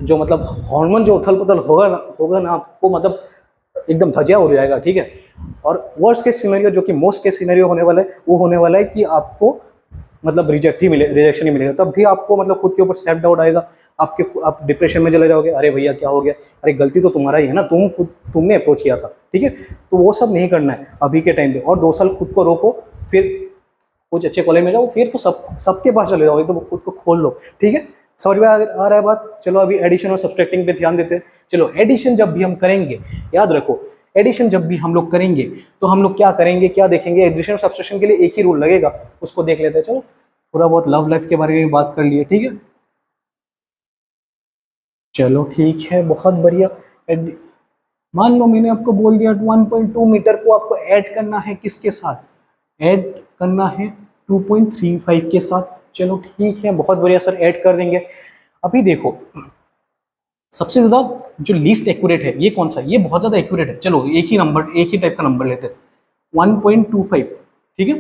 जो मतलब हार्मोन जो उथल पुथल होगा ना आपको मतलब एकदम धजिया हो जाएगा, ठीक है। और वर्स्ट केस सिनेरियो जो कि मोस्ट केस सिनेरियो होने वाला है, वो होने वाला है कि आपको मतलब रिजेक्शन ही मिलेगा। तब भी आपको मतलब खुद के ऊपर सेल्फ डाउट आएगा, आप डिप्रेशन में चले जाओगे, अरे भैया क्या हो गया, अरे गलती तो तुम्हारा ही है ना, तुमने अप्रोच किया था, ठीक है। तो वो सब नहीं करना है अभी के टाइम पे, और 2 साल खुद को रोको, फिर कुछ अच्छे कॉलेज में जाओ, फिर तो सबके पास चले जाओगे, तो खुद को खोल लो, ठीक है। समझ में आ रहा है बात? चलो अभी एडिशन और सब्सट्रैक्टिंग पे ध्यान देते हैं। चलो एडिशन जब भी हम करेंगे, याद रखो एडिशन जब भी हम लोग करेंगे तो हम लोग क्या करेंगे, क्या देखेंगे, एडिशन और सब्ट्रैक्शन के लिए एक ही रूल लगेगा, उसको देख लेते हैं। चलो थोड़ा बहुत लव लाइफ के बारे में बात कर लिए, ठीक है। चलो ठीक है, बहुत बढ़िया। मान लो मैंने आपको बोल दिया 1.2 मीटर को आपको ऐड करना है, किसके साथ ऐड करना है, 2.35 के साथ। चलो ठीक है, बहुत बढ़िया सर, ऐड कर देंगे। अभी देखो सबसे ज्यादा जो लीस्ट एक्यूरेट है ये कौन सा है, ये बहुत ज्यादा एक्यूरेट है। चलो एक ही नंबर, एक ही टाइप का नंबर लेते हैं, 1.25, ठीक है,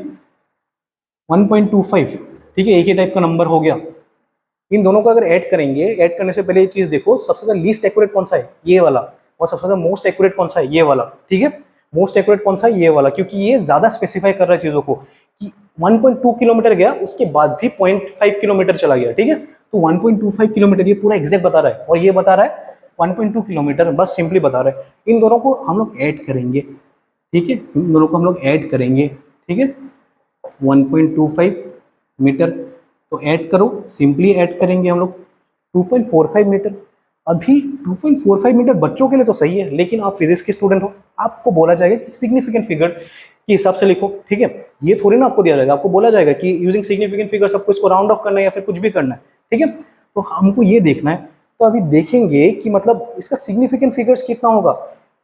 1.25, ठीक है, एक ही टाइप का नंबर हो गया। इन दोनों को अगर ऐड करेंगे, ऐड करने से पहले ये चीज देखो, सबसे ज्यादा लीस्ट एक्यूरेट कौन सा है, ये वाला, और सबसे ज्यादा मोस्ट एक्यूरेट कौन सा है, ये वाला, ठीक है। मोस्ट एक्यूरेट कौन सा है, ये वाला, क्योंकि ये ज्यादा स्पेसिफाई कर रहा है चीजों को कि 1.2 किलोमीटर गया, उसके बाद भी 0.5 किलोमीटर चला गया, ठीक है। तो 1.25 किलोमीटर ये पूरा एग्जैक्ट बता रहा है, और ये बता रहा है 1.2 किलोमीटर, बस सिंपली बता रहा है। इन दोनों को हम लोग ऐड करेंगे, ठीक है, इन दोनों को हम लोग ऐड करेंगे, ठीक है, 1.25 मीटर, तो ऐड करो, सिंपली ऐड करेंगे हम लोग 2.45 मीटर। अभी 2.45 मीटर बच्चों के लिए तो सही है, लेकिन आप फिजिक्स के स्टूडेंट हो, आपको बोला जाएगा कि सिग्निफिकेंट फिगर के हिसाब से लिखो, ठीक है। ये थोड़ी ना आपको दिया जाएगा, आपको बोला जाएगा कि यूजिंग सिग्निफिकेंट फिगर सबको इसको राउंड ऑफ करना है या फिर कुछ भी करना है, ठीक है। तो हमको ये देखना है, तो अभी देखेंगे कि मतलब इसका सिग्निफिकेंट फिगर्स कितना होगा।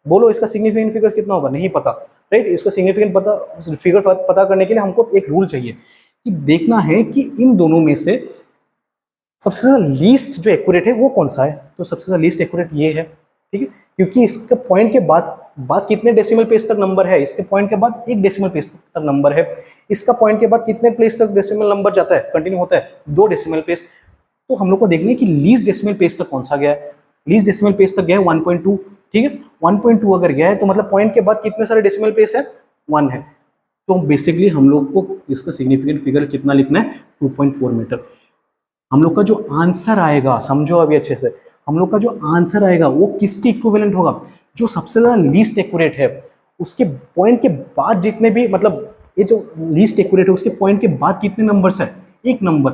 बोलो इसका सिग्निफिकेंट फिगर्स कितना होगा, नहीं पता, राइट। इसका सिग्निफिकेंट पता, फिगर पता करने के लिए हमको एक रूल चाहिए कि देखना है कि इन दोनों में से सबसे ज्यादा लीस्ट जो एक्यूरेट है वो कौन सा है। तो सबसे ज्यादा लीस्ट एक्यूरेट ये है, ठीक है, क्योंकि इसके पॉइंट के बाद कितने डेसिमल प्लेस तक नंबर है, इसके पॉइंट के बाद 1 डेसिमल प्लेस तक नंबर है, इसका पॉइंट के बाद कितने प्लेस तक डेसिमल नंबर जाता है, कंटिन्यू होता है 2 डेसिमल प्लेस। तो हम लोग को देखना है कि लीस्ट डेसिमल प्लेस तक कौन सा गया है। लीस्ट डेसिमल प्लेस तक गया है 1.2, ठीक है, 1.2 अगर गया है तो मतलब पॉइंट के बाद कितने सारे डेसिमल प्लेस है, 1 है। तो बेसिकली हम लोग को इसका सिग्निफिकेंट फिगर कितना लिखना है, 2.4 मीटर। हम लोग का जो आंसर आएगा, समझो अभी अच्छे से, हम लोग का जो आंसर आएगा वो किसके इक्विवेलेंट होगा, जो सबसे ज्यादा लीस्ट एक्यूरेट है, उसके पॉइंट के बाद जितने भी, मतलब ये जो लीस्ट एक्यूरेट है उसके पॉइंट के बाद कितने नंबर्स है, 1 नंबर।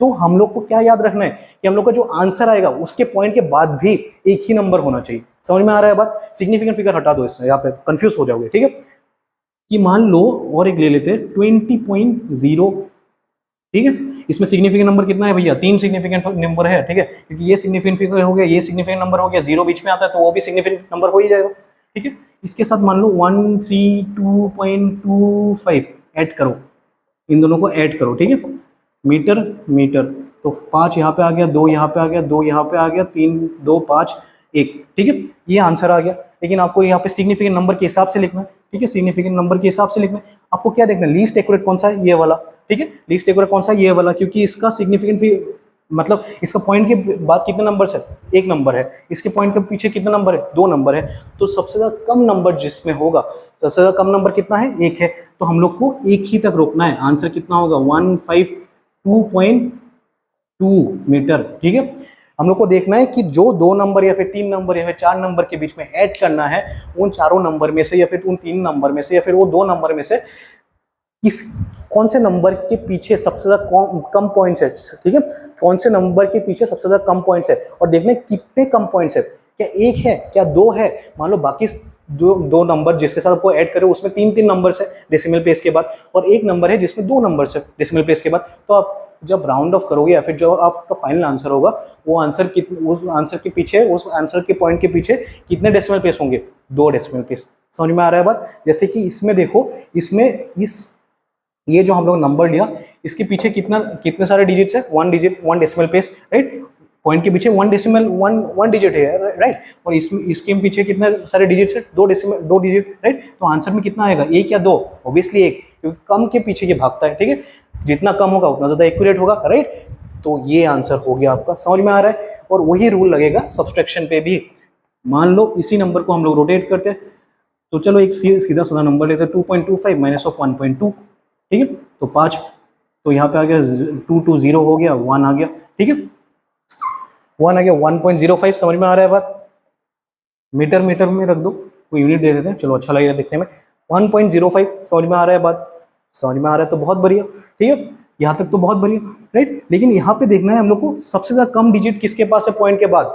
तो हम लोग को क्या याद रखना है कि हम लोग का जो आंसर आएगा उसके पॉइंट के बाद भी एक ही नंबर होना चाहिए। समझ में आ रहा है बात। सिग्निफिकेंट फिगर हटा दो, इससे यहाँ पे कंफ्यूज हो जाओगे, ठीक है। कि मान लो और एक ले लेते हैं 20.0, ठीक है। इसमें सिग्निफिकेंट नंबर कितना है भैया, 3 सिग्निफिकेंट नंबर है, ठीक है, क्योंकि ये सिग्निफिकेंट फिगर हो गया, ये सिग्निफिकेंट नंबर हो गया, 0 बीच में आता है तो वो भी सिग्निफिकेंट नंबर हो ही जाएगा, ठीक है। इसके साथ मान लो 132.25 ऐड करो, इन दोनों को ऐड करो, ठीक है, मीटर मीटर, तो 5 यहाँ पे आ गया, 2 यहाँ पे आ गया, 2 यहाँ पे आ गया, 3 2 5 1, ठीक है, ये आंसर आ गया। लेकिन आपको यहाँ पे सिग्निफिकेंट नंबर के हिसाब से लिखना है, ठीक है, सिग्निफिकेंट नंबर के हिसाब से लिखना है। आपको क्या देखना है, लीस्ट एक्यूरेट कौन सा है, ये वाला, ठीक है, लीस्ट एक्यूरेट कौन सा है, ये वाला, क्योंकि इसका सिग्निफिकेंट मतलब इसका पॉइंट के बाद कितने नंबर है, 1 नंबर है, इसके पॉइंट के पीछे कितना नंबर है, 2 नंबर है। तो सबसे ज्यादा कम नंबर जिसमें होगा, सबसे ज्यादा कम नंबर कितना है, 1 है, तो हम लोग को 1 ही तक रोकना है। आंसर कितना होगा, 152.2 मीटर, ठीक है। हम लोग को देखना है कि जो 2 नंबर या फिर 3 नंबर या फिर 4 नंबर के बीच में ऐड करना है, उन चारों नंबर में से या फिर उन 3 नंबर में से या फिर वो 2 नंबर में से किस कौन से नंबर के पीछे सबसे ज्यादा कम पॉइंट्स है, ठीक है, कौन से नंबर के पीछे सबसे ज्यादा कम पॉइंट्स है, और देखने कितने कम पॉइंट्स है, क्या 1 है, क्या 2 है। मान लो बाकी दो नंबर जिसके साथ आपको ऐड करो उसमें 3 नंबर्स है डेसिमल प्लेस के बाद, और 1 नंबर है जिसमें 2 नंबर्स है डेसिमल प्लेस के बाद। तो आप जब राउंड ऑफ करोगे या फिर जो आपका फाइनल आंसर होगा, वो आंसर उस आंसर के पीछे, उस आंसर के पॉइंट के पीछे कितने डेसिमल प्लेस होंगे, 2 डेसिमल प्लेस। समझ में आ रहा है बात। जैसे कि इसमें देखो, इसमें ये जो हम लोग नंबर लिया, इसके पीछे कितने सारे डिजिट्स है, 1 digit, 1 decimal place, right. Point के पीछे 1 डिजिट है, राइट। और इसके पीछे कितने सारे डिजिट्स है, 2 डिजिट, राइट। तो आंसर में कितना आएगा, 1 या 2, ऑब्वियसली 1, क्योंकि कम के पीछे ये भागता है, ठीक है। जितना कम होगा उतना ज्यादा एक्यूरेट होगा, राइट। तो ये आंसर हो गया आपका, समझ में आ रहा है। और वही रूल लगेगा सब्सट्रैक्शन पे भी। मान लो इसी नंबर को हम लोग रोटेट करते हैं, तो चलो एक सीधा साधा नंबर लेते हैं, 2.25 माइनस ऑफ 1.2, ठीक है। तो 5, तो यहाँ पे आ गया 220 हो गया, 1 आ गया, ठीक है, 1 आ गया, 1.05। समझ में आ रहा है बात। मीटर में रख दो, कोई यूनिट दे देते हैं, चलो अच्छा लगेगा देखने में। 1.05 समझ में आ रहा है बात, समझ में आ रहा है तो बहुत बढ़िया, ठीक है, यहाँ तक तो बहुत बढ़िया, राइट। लेकिन यहाँ पे देखना है हम लोग को सबसे ज्यादा कम डिजिट किसके पास है पॉइंट के बाद,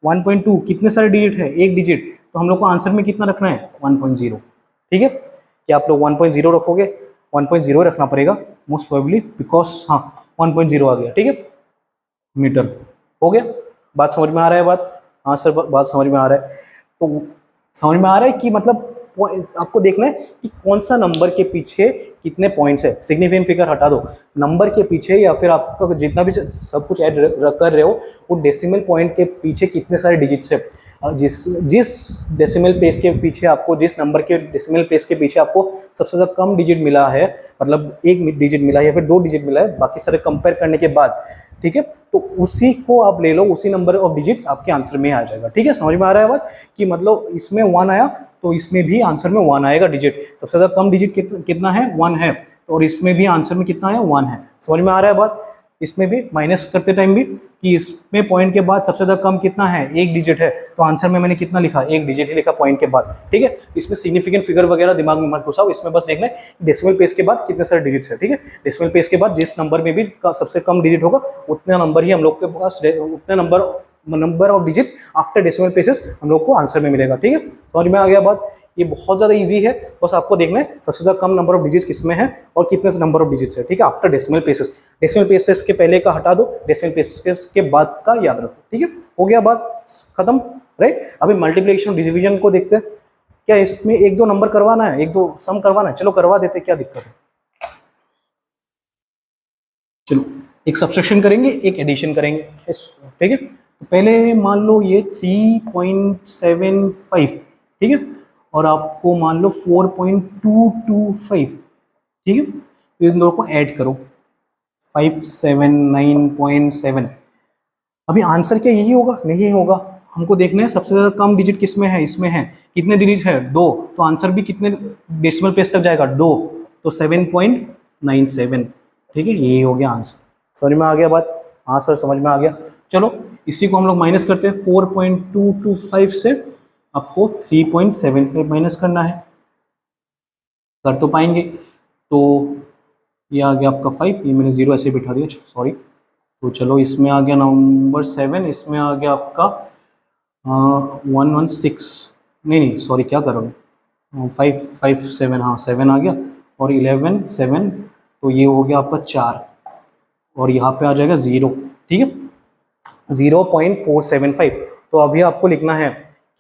1.2, कितने सारे डिजिट है, 1 डिजिट, तो हम लोग को आंसर में कितना रखना है 1.0, ठीक है। क्या आप लोग 1.0 रखोगे? 1.0 रखना पड़ेगा मोस्ट प्रोबेबली, बिकॉज हाँ 1.0 आ गया, ठीक है, मीटर। हो गया, बात समझ में आ रहा है? बात, हाँ सर बात समझ में आ रहा है। तो समझ में आ रहा है कि मतलब आपको देखना है कि कौन सा नंबर के पीछे कितने पॉइंट्स है। सिग्निफिकेंट फिगर हटा दो, नंबर के पीछे या फिर आपका जितना भी सब कुछ ऐड कर रहे हो वो डेसिमल पॉइंट के पीछे कितने सारे डिजिट्स है। जिस जिस डेसिमल प्लेस के पीछे आपको, जिस नंबर के डेसिमल प्लेस के पीछे आपको सबसे ज़्यादा कम डिजिट मिला है, मतलब एक डिजिट मिला है या फिर 2 डिजिट मिला है, बाकी सारे कंपेयर करने के बाद, ठीक है, तो उसी को आप ले लो, उसी नंबर ऑफ डिजिट्स आपके आंसर में आ जाएगा। ठीक है, समझ में आ रहा है बात कि मतलब इसमें 1 आया तो इसमें भी आंसर में 1 आएगा डिजिट। सबसे ज्यादा कम डिजिट कितना है? 1 है, और इसमें भी आंसर में कितना है? 1 है। समझ में आ रहा है बात? इसमें भी माइनस करते टाइम भी कि इसमें पॉइंट के बाद सबसे ज्यादा कम कितना है? 1 डिजिट है, तो आंसर में मैंने कितना लिखा? 1 डिजिट ही लिखा पॉइंट के बाद। ठीक है, इसमें सिग्निफिकेंट फिगर वगैरह दिमाग में मत घुसाओ, इसमें बस देखना है डेसिमल प्लेस के बाद कितने सारे डिजिट्स है। ठीक है, डेसिमल प्लेस के बाद जिस नंबर में भी सबसे कम डिजिट होगा उतना नंबर ही हम लोग के पास, उतना number of digits after decimal places हम लोग को आंसर में मिलेगा। ठीक है, समझ में आ गया बात? ये बहुत ज्यादा इजी है, बस आपको देखना है सबसे ज्यादा कम नंबर ऑफ डिजिट्स किसमें है और कितने नंबर ऑफ डिजिट्स है। ठीक है, after decimal places. Decimal places के पहले का हटा दो, डेसिमल प्लेसेस के बाद का याद रखो। ठीक है, हो गया बात खत्म, राइट। अभी मल्टीप्लिकेशन डिवीजन को देखते हैं। क्या इसमें 1-2 नंबर करवाना है, 1-2 सम करवाना है? चलो करवा देते, क्या दिक्कत है। चलो एक सब्ट्रैक्शन करेंगे, एक एडिशन करेंगे। ठीक है, तो पहले मान लो ये 3.75, ठीक है, और आपको मान लो 4.225, ठीक है, तो इन दोनों को ऐड करो 579.7। अभी आंसर क्या यही होगा? नहीं होगा, हमको देखना है सबसे ज्यादा कम डिजिट किसमें है, इसमें है। कितने डिजिट है? 2, तो आंसर भी कितने डेसिमल प्लेस तक जाएगा? 2, तो 7.97। ठीक है, यही हो गया आंसर। समझ में आ गया बात? हाँ सर समझ में आ गया। चलो इसी को हम लोग माइनस करते हैं, 4.225 से आपको 3.75 माइनस करना है। कर तो पाएंगे, तो ये आ गया आपका 5, ये मैंने 0 ऐसे बिठा दिया, सॉरी। तो चलो इसमें आ गया नंबर 7, इसमें आ गया आपका 116, नहीं सॉरी, क्या कर रहा हूँ, 557, हाँ 7 आ गया, और 11 7, तो ये हो गया आपका 4, और यहाँ पे आ जाएगा 0। ठीक है, 0.475। तो अभी आपको लिखना है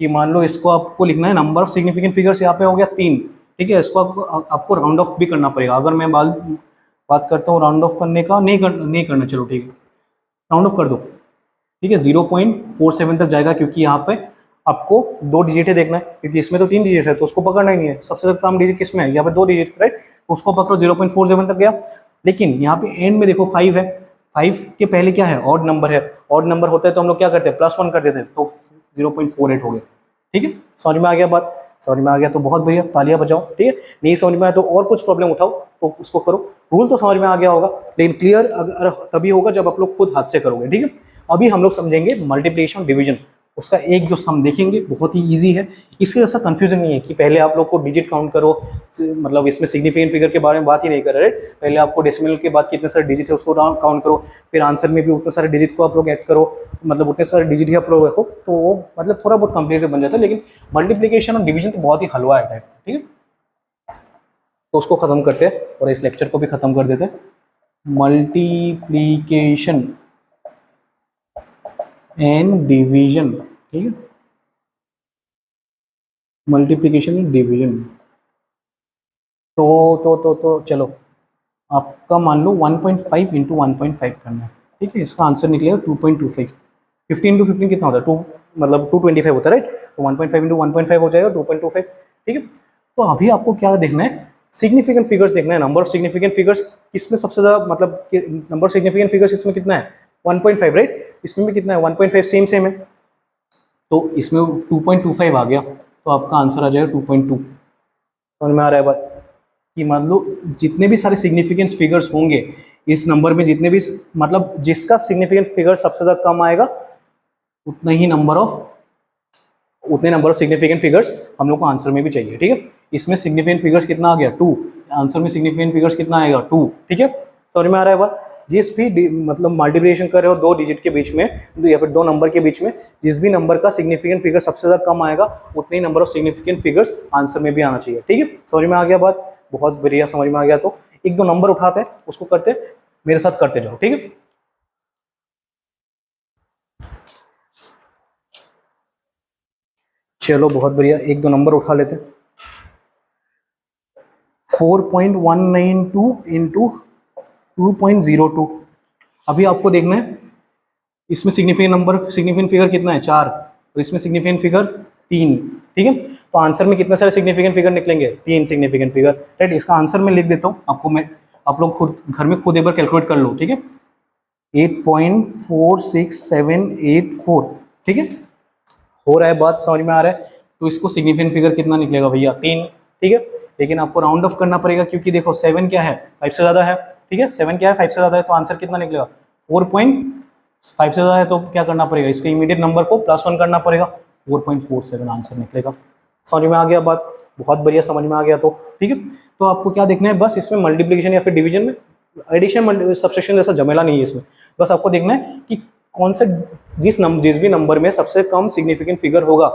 कि मान लो इसको आपको लिखना है नंबर ऑफ सिग्निफिकेंट फिगर्स, यहाँ पे हो गया 3। ठीक है, इसको आपको राउंड ऑफ भी करना पड़ेगा। अगर मैं बात करता हूँ राउंड ऑफ करने का, नहीं करना, चलो ठीक है, राउंड ऑफ कर दो। ठीक है, 0.47 तक जाएगा, क्योंकि यहाँ पे आपको 2 डिजिट देखना है, क्योंकि इसमें तो 3 डिजिट है, तो उसको पकड़ना ही नहीं है। सबसे ज्यादा कम डिजिट किसमें है? यहाँ पे 2 डिजिट, राइट, तो उसको पकड़ो, 0.47 तक गया। लेकिन यहाँ पे एंड में देखो 5 है, 5 के पहले क्या है? ऑड नंबर है। ऑड नंबर होता है तो हम लोग क्या करते हैं? +1 कर देते हैं, तो 0.48 हो गया। ठीक है, समझ में आ गया बात? समझ में आ गया तो बहुत बढ़िया, तालियां बजाओ। ठीक है, नहीं समझ में आया तो और कुछ प्रॉब्लम उठाओ तो उसको करो। रूल तो समझ में आ गया होगा, लेकिन क्लियर अगर तभी होगा जब आप लोग खुद हाथ से करोगे। ठीक है, अभी हम लोग समझेंगे मल्टीप्लिकेशन डिवीजन। उसका एक जो सम देखेंगे, बहुत ही इजी है, इसके जैसा कंफ्यूजन नहीं है कि पहले आप लोग को डिजिट काउंट करो, मतलब इसमें सिग्निफिकेंट फिगर के बारे में बात ही नहीं कर रहे। पहले आपको डेसिमल के बाद कितने सारे डिजिट है उसको काउंट करो, फिर आंसर में भी उतने सारे डिजिट को आप लोग ऐड करो, मतलब उतने सारे डिजिट ही आप लोग रखो, तो वो मतलब थोड़ा बहुत कॉम्प्लिकेटेड बन जाता है। लेकिन मल्टीप्लिकेशन और डिवीजन तो बहुत ही हलवा है टाइप। ठीक है, तो उसको खत्म करते हैं और इस लेक्चर को भी खत्म कर देते हैं। मल्टीप्लिकेशन एंड डिवीजन, ठीक है, मल्टीप्लिकेशन एंड डिवीजन। तो चलो आपका मान लो 1.5 इंटू 1.5 करना है। ठीक है, इसका आंसर निकलेगा 2.25। 15 इंटू 15 कितना होता है? 2, मतलब 225 होता है, राइट। तो 1.5 इंटू 1.5 हो जाएगा 2.25। ठीक है, तो अभी आपको क्या देखना है? सिग्निफिकेंट फिगर्स देखना है। नंबर ऑफ सिग्निफिकेंट फिगर्स किसमें सबसे ज्यादा, मतलब नंबर ऑफ सिग्निफिकेंट फिगर्स इसमें कितना है? 1.5, राइट। इसमें भी कितना है? 1.5, सेम है। तो इसमें 2.25 आ गया, तो आपका आंसर आ जाएगा 2.2। समझ में आ रहा है बात? कि मान लो जितने भी सारे सिग्निफिकेंस फिगर्स होंगे इस नंबर में, जितने भी, मतलब जिसका सिग्निफिकेंट फिगर सबसे ज्यादा कम आएगा उतने नंबर ऑफ सिग्निफिकेंट फिगर्स हम लोग को आंसर में भी चाहिए। ठीक है, इसमें सिग्निफिकेंट फिगर्स कितना आ गया? 2, आंसर में सिग्निफिकेंट फिगर्स कितना आएगा? 2। ठीक है, समझ में आ रहा है बात। जिस भी मतलब मल्टीप्लिकेशन कर रहे हो 2 डिजिट के बीच में या फिर 2 नंबर के बीच में, जिस भी नंबर का सिग्निफिकेंट फिगर सबसे ज्यादा कम आएगा उतने ही number of significant figures answer में भी आना चाहिए। ठीक है, समझ में आ गया बात, बहुत बढ़िया समझ में आ गया। तो 1-2 नंबर उठाते हैं, उसको करते मेरे साथ करते जाओ। ठीक है, चलो बहुत बढ़िया, 1-2 नंबर उठा लेते हैं। 4.192 इंटू 2.02। अभी आपको देखना है इसमें सिग्निफिकेंट फिगर कितना है, 4, और इसमें सिग्निफिकेंट फिगर 3। ठीक है, तो आंसर में कितने सारे सिग्निफिकेंट फिगर निकलेंगे, 3 सिग्निफिकेंट फिगर। राइट, इसका आंसर मैं लिख देता हूँ आपको, आप लोग खुद घर में खुद एक बार कैलकुलेट कर लो। ठीक है, 8.46784। ठीक है, हो रहा है बात, समझ में आ रहा है। तो इसको सिग्निफिकेंट फिगर कितना निकलेगा भैया, 3। ठीक है, लेकिन आपको राउंड ऑफ करना पड़ेगा क्योंकि देखो 7 क्या है, 5 से ज्यादा है। ठीक है, 7 क्या है, 5 से ज्यादा है, तो आंसर कितना निकलेगा 4.5 से ज्यादा है, तो क्या करना पड़ेगा, इसके इमीडिएट नंबर को +1 करना पड़ेगा, 4.47 आंसर निकलेगा। समझ में आ गया बात, बहुत बढ़िया समझ में आ गया। तो ठीक है, तो आपको क्या देखना है, बस इसमें मल्टीप्लिकेशन या फिर डिवीजन में एडिशन सब्सट्रैक्शन जैसा झमेला नहीं है इसमें। बस आपको देखना है कि कौन से जिस भी नंबर में सबसे कम सिग्निफिकेंट फिगर होगा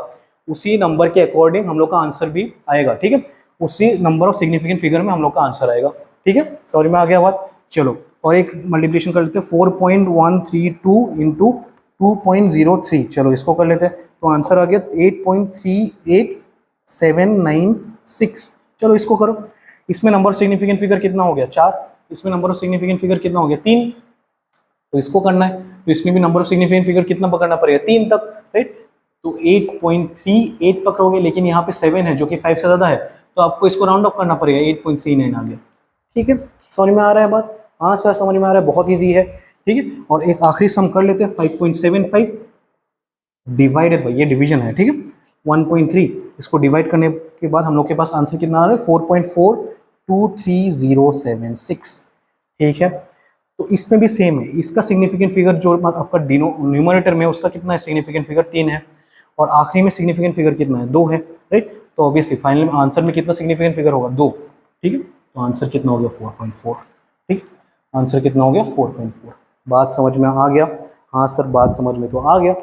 उसी नंबर के अकॉर्डिंग हम लोग का आंसर भी आएगा। ठीक है, उसी नंबर ऑफ सिग्निफिकेंट फिगर में हम लोग का आंसर आएगा। ठीक है, समझ में आ गया बात। चलो और एक मल्टीप्लिकेशन कर लेते हैं, 4.132 इंटू 2.03। चलो इसको कर लेते हैं, तो आंसर आ गया 8.38796। चलो इसको करो, इसमें नंबर ऑफ सिग्निफिकेंट फिगर कितना हो गया, 4। इसमें नंबर ऑफ सिग्निफिकेंट फिगर कितना हो गया, 3। तो इसको करना है, तो इसमें भी नंबर ऑफ सिग्निफिकेंट फिगर कितना पकड़ना पड़ेगा, 3 तक। राइट, तो 8.38 पकड़ोगे, लेकिन यहाँ पे 7 है जो कि 5 से ज्यादा है, तो आपको इसको राउंड ऑफ करना पड़ेगा, 8.39 आ गया। ठीक है, समझ में आ रहा है बात, हाँ सर समझ में आ रहा है, बहुत ईजी है। ठीक है, और एक आखिरी सम कर लेते हैं, 5.75 डिवाइडेड बाई, ये डिवीजन है। ठीक है, 1.3, इसको डिवाइड करने के बाद हम लोग के पास आंसर कितना आ रहा है, 4.423076। ठीक है, तो इसमें भी सेम है, इसका सिग्निफिकेंट फिगर जो आपका न्यूमरेटर में उसका कितना है, सिग्निफिकेंट फिगर 3 है, और आखिरी में सिग्निफिकेंट फिगर कितना है, 2 है। राइट, तो ऑब्वियसली फाइनल आंसर में कितना सिग्निफिकेंट फिगर होगा, 2। ठीक है, तो आंसर कितना हो गया, 4.4। ठीक, आंसर कितना हो गया, 4.4। बात समझ में आ गया, हाँ सर बात समझ में तो आ गया,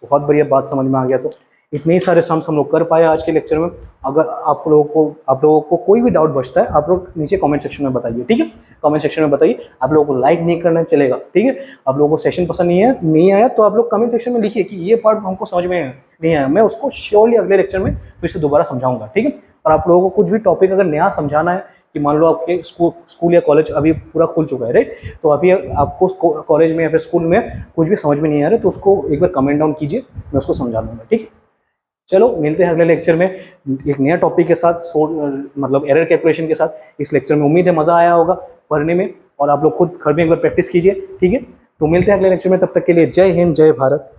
बहुत बढ़िया, बात समझ में आ गया। तो इतने ही सारे सम्स हम लोग कर पाए आज के लेक्चर में। अगर आप लोगों को कोई भी डाउट बचता है, आप लोग नीचे कमेंट सेक्शन में बताइए। ठीक है, कमेंट सेक्शन में बताइए। आप लोगों को लाइक नहीं करना चलेगा। ठीक है, आप लोगों को सेशन पसंद नहीं आया तो आप लोग कमेंट सेक्शन में लिखिए कि ये पार्ट हमको समझ में नहीं आया, मैं उसको श्योरली अगले लेक्चर में फिर से दोबारा समझाऊंगा। ठीक है, और आप लोगों को कुछ भी टॉपिक अगर नया समझाना है, कि मान लो आपके स्कूल या कॉलेज अभी पूरा खुल चुका है, राइट, तो अभी आपको कॉलेज में या फिर स्कूल में कुछ भी समझ में नहीं आ रहा है, तो उसको एक बार कमेंट डाउन कीजिए, मैं उसको समझा दूंगा। ठीक है, चलो मिलते हैं अगले लेक्चर में एक नया टॉपिक के साथ, मतलब एरर कैलकुलेशन के साथ। इस लेक्चर में उम्मीद है मज़ा आया होगा पढ़ने में, और आप लोग खुद घर में एक बार प्रैक्टिस कीजिए। ठीक है, तो मिलते हैं अगले लेक्चर में, तब तक के लिए जय हिंद, जय भारत।